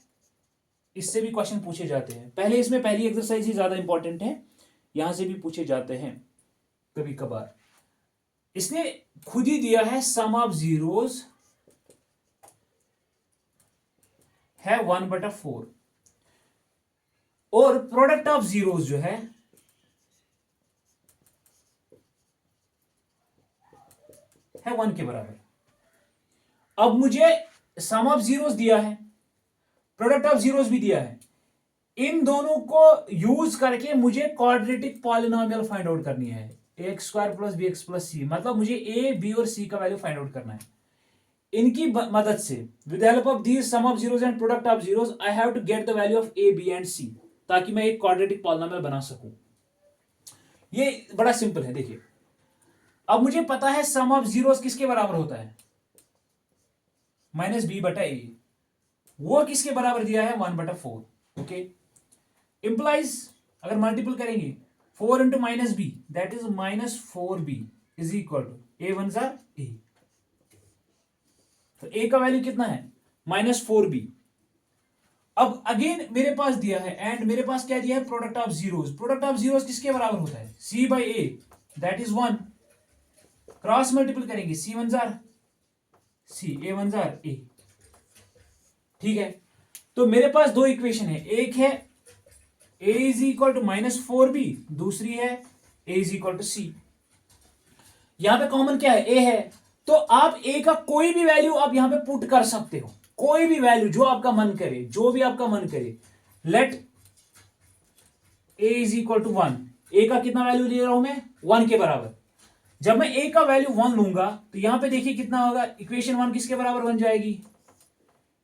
S1: इससे भी क्वेश्चन पूछे जाते हैं. पहले इसमें पहली एक्सरसाइज ही ज्यादा इंपॉर्टेंट है, यहां से भी पूछे जाते हैं कभी कभार. इसने खुद ही दिया है सम ऑफ जीरोस है 1/4 और प्रोडक्ट ऑफ जीरोस जो है 1 के बराबर. अब मुझे सम ऑफ जीरोस दिया है, प्रोडक्ट ऑफ जीरोस भी दिया है, इन दोनों को यूज करके मुझे क्वाड्रेटिक पॉलिनोमियल फाइंड आउट करनी है. X square plus B X plus C, मतलब मुझे ए बी और सी का वैल्यू फाइंड आउट करना है. इनकी मदद से with help of these sum of zeros and product of zeros I have to get the value of A B and C, ताकि मैं एक क्वाड्रेटिक पॉलिनोमियल बना सकूं. ये बड़ा सिंपल है. देखिए अब मुझे पता है सम ऑफ जीरोस किसके बराबर होता है, माइनस बी बटा ए. वो किसके बराबर दिया है 1/4. ओके, इंप्लाइज अगर मल्टीपल करेंगे 4 into minus B, that is minus 4b is equal to A 1 जार ए. तो ए का वैल्यू कितना है माइनस 4b. अब अगेन मेरे पास दिया है एंड मेरे पास क्या दिया है product of zeros. Product of zeros किसके बराबर होता है c by a, that is 1. Cross multiple करेंगे c 1 जार c, ए 1 जार ए. ठीक है, तो मेरे पास दो इक्वेशन है, एक है a is equal to minus 4b, दूसरी है a is equal to c. यहां पे कॉमन क्या है a है, तो आप a का कोई भी वैल्यू आप यहां पे पुट कर सकते हो, कोई भी वैल्यू जो आपका मन करे, जो भी आपका मन करे. Let a is equal to 1. a का कितना वैल्यू ले रहा हूं मैं 1 के बराबर. जब मैं a का वैल्यू 1 लूंगा तो यहां पे देखिए कितना होगा, इक्वेशन 1 किसके बराबर बन जाएगी,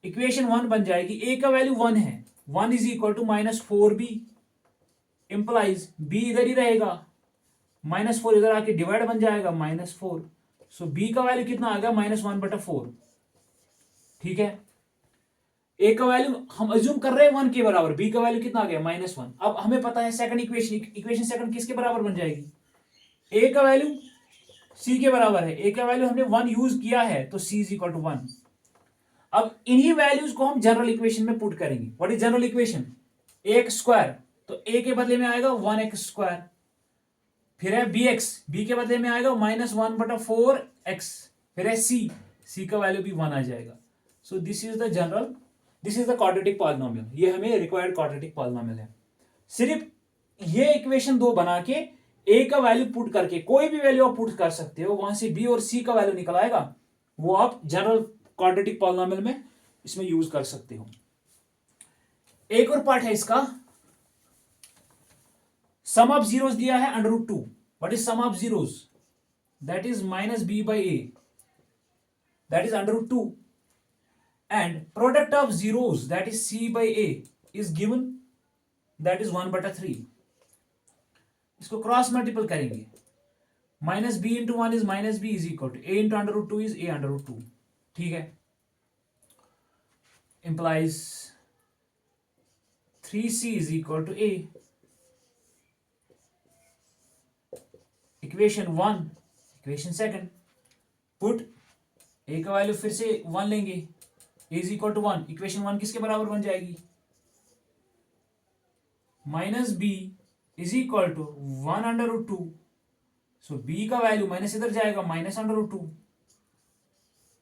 S1: इक्वेशन 1 बन जाएगी a का वैल्यू 1 है, 1 is equal to minus 4b, implies b इधर ही रहेगा, माइनस 4 इधर आके डिवाइड बन जाएगा माइनस 4. सो b का वैल्यू कितना आ गया माइनस 1/4. ठीक है, a का वैल्यू हम अज्यूम कर रहे हैं 1 के बराबर, b का वैल्यू कितना आ गया माइनस 1. अब हमें पता है सेकंड इक्वेशन सेकंड किसके बराबर बन जाएगी, a का वैल्यू c के बराबर है, a का वैल्यू हमने 1 यूज किया है तो c इज इक्वल टू 1. अब इन्हीं वैल्यूज को हम जनरल इक्वेशन में पुट करेंगे. What is general equation, x square, तो a के बदले में आएगा 1x स्क्वायर. फिर है bx, b के बदले में आएगा माइनस 1/4x. फिर है c का वैल्यू भी 1 आ जाएगा. So this is the general, this is the quadratic polynomial. ये हमें रिक्वायर्ड क्वाड्रेटिक पॉलिनोमियल है. सिर्फ ये इक्वेशन 2 बना के a का वैल्यू पुट करके कोई भी वैल्यू आप पुट कर सकते हो, वहां से b और c का वैल्यू निकल आएगा, वो आप जनरल क्वाड्रेटिक पॉलिनोमियल में इसमें यूज कर सकते हो. एक और पार्ट है इसका, सम ऑफ जीरोस दिया है under root 2. What is sum of zeros, that is minus b by a, that is under root 2. And product of zeros that is c by a is given, that is 1/3. इसको cross multiple करेंगे, minus b into 1 is minus b is equal to a into under root 2 is a under root 2. ठीक है, implies 3c is equal to a. Equation 1, equation second, put a का value फिर से 1 लेंगे, a is equal to 1, equation 1 किसके बराबर बन जाएगी, minus b is equal to 1/√2. So b का वैल्यू माइनस इधर जाएगा, -√2.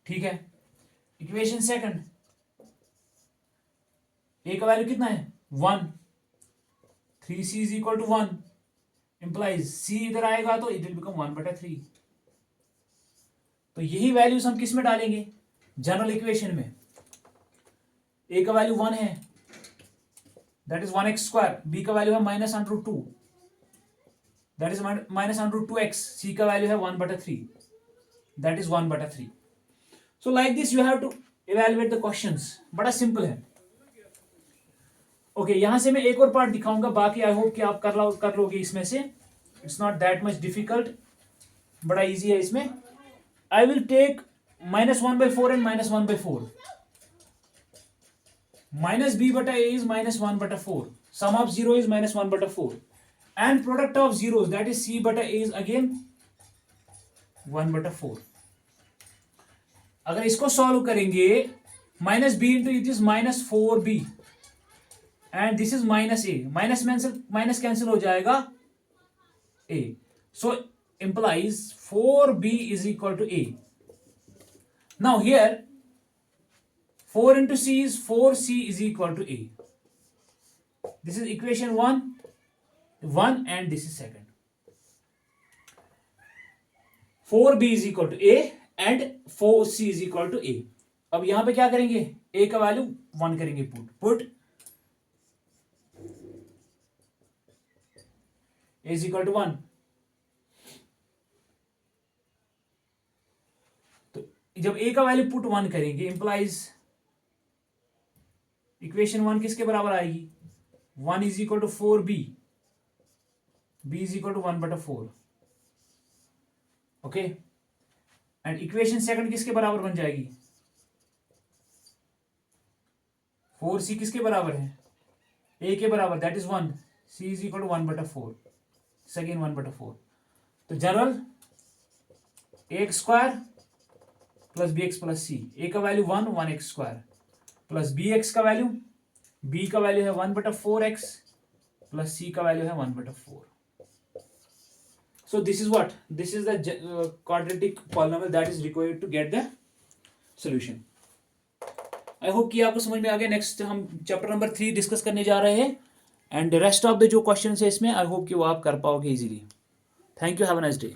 S1: ठीक है. इक्वेशन सेकंड, a का वैल्यू कितना है 1, 3c is equal to 1 implies c इधर आएगा तो इट विल बिकम 1/3. तो यही वैल्यूज हम किस में डालेंगे, जनरल इक्वेशन में. a का वैल्यू 1 है, दैट इज 1x², b का वैल्यू है -√2, दैट इज -√2x, c का वैल्यू है 1/3, that is 1/3. So like this you have to evaluate the questions. बड़ा सिंपल है. ओके, यहां से मैं एक और पार्ट दिखाऊंगा, बाकी आई होप कि आप कर लोगे इसमें से. It's not that much difficult, बड़ा इजी है इसमें. I will take -1/4 and -1/4. -b/a is -1/4. Sum of 0 is -1/4. And product of zeros, that is c/a is again 1/4. अगर इसको सॉल्व करेंगे, -b into it is -4b. And this is -a. Minus cancel हो जाएगा a. So implies 4b is equal to a. Now here 4 into c is 4c is equal to a. This is equation 1 and this is second. 4b is equal to a and 4c is equal to a. अब यहां पे क्या करेंगे, a का value 1 करेंगे, put a is equal to 1. तो जब a का वैल्यू पुट 1 करेंगे, इंप्लाइज इक्वेशन 1 किसके बराबर आएगी, 1 is equal to 4b, b is equal to 1/4. Okay. And equation second किसके बराबर बन जाएगी, 4c किसके बराबर है, a के बराबर, that is 1, c is equal to 1/4, second 1/4. तो general ax² plus bx plus c, a का वैल्यू 1x² प्लस bx का वैल्यू, b का वैल्यू है 1/4x प्लस c का वैल्यू है 1/4. So this is what? This is the quadratic polynomial that is required to get the solution. I hope कि आपको समझ में आ गया. नेक्स्ट हम चैप्टर नंबर 3 डिस्कस करने जा रहे हैं एंड रेस्ट ऑफ द जो क्वेश्चन है इसमें आई होप कि वो आप कर पाओगे easily. Thank you, have a nice day.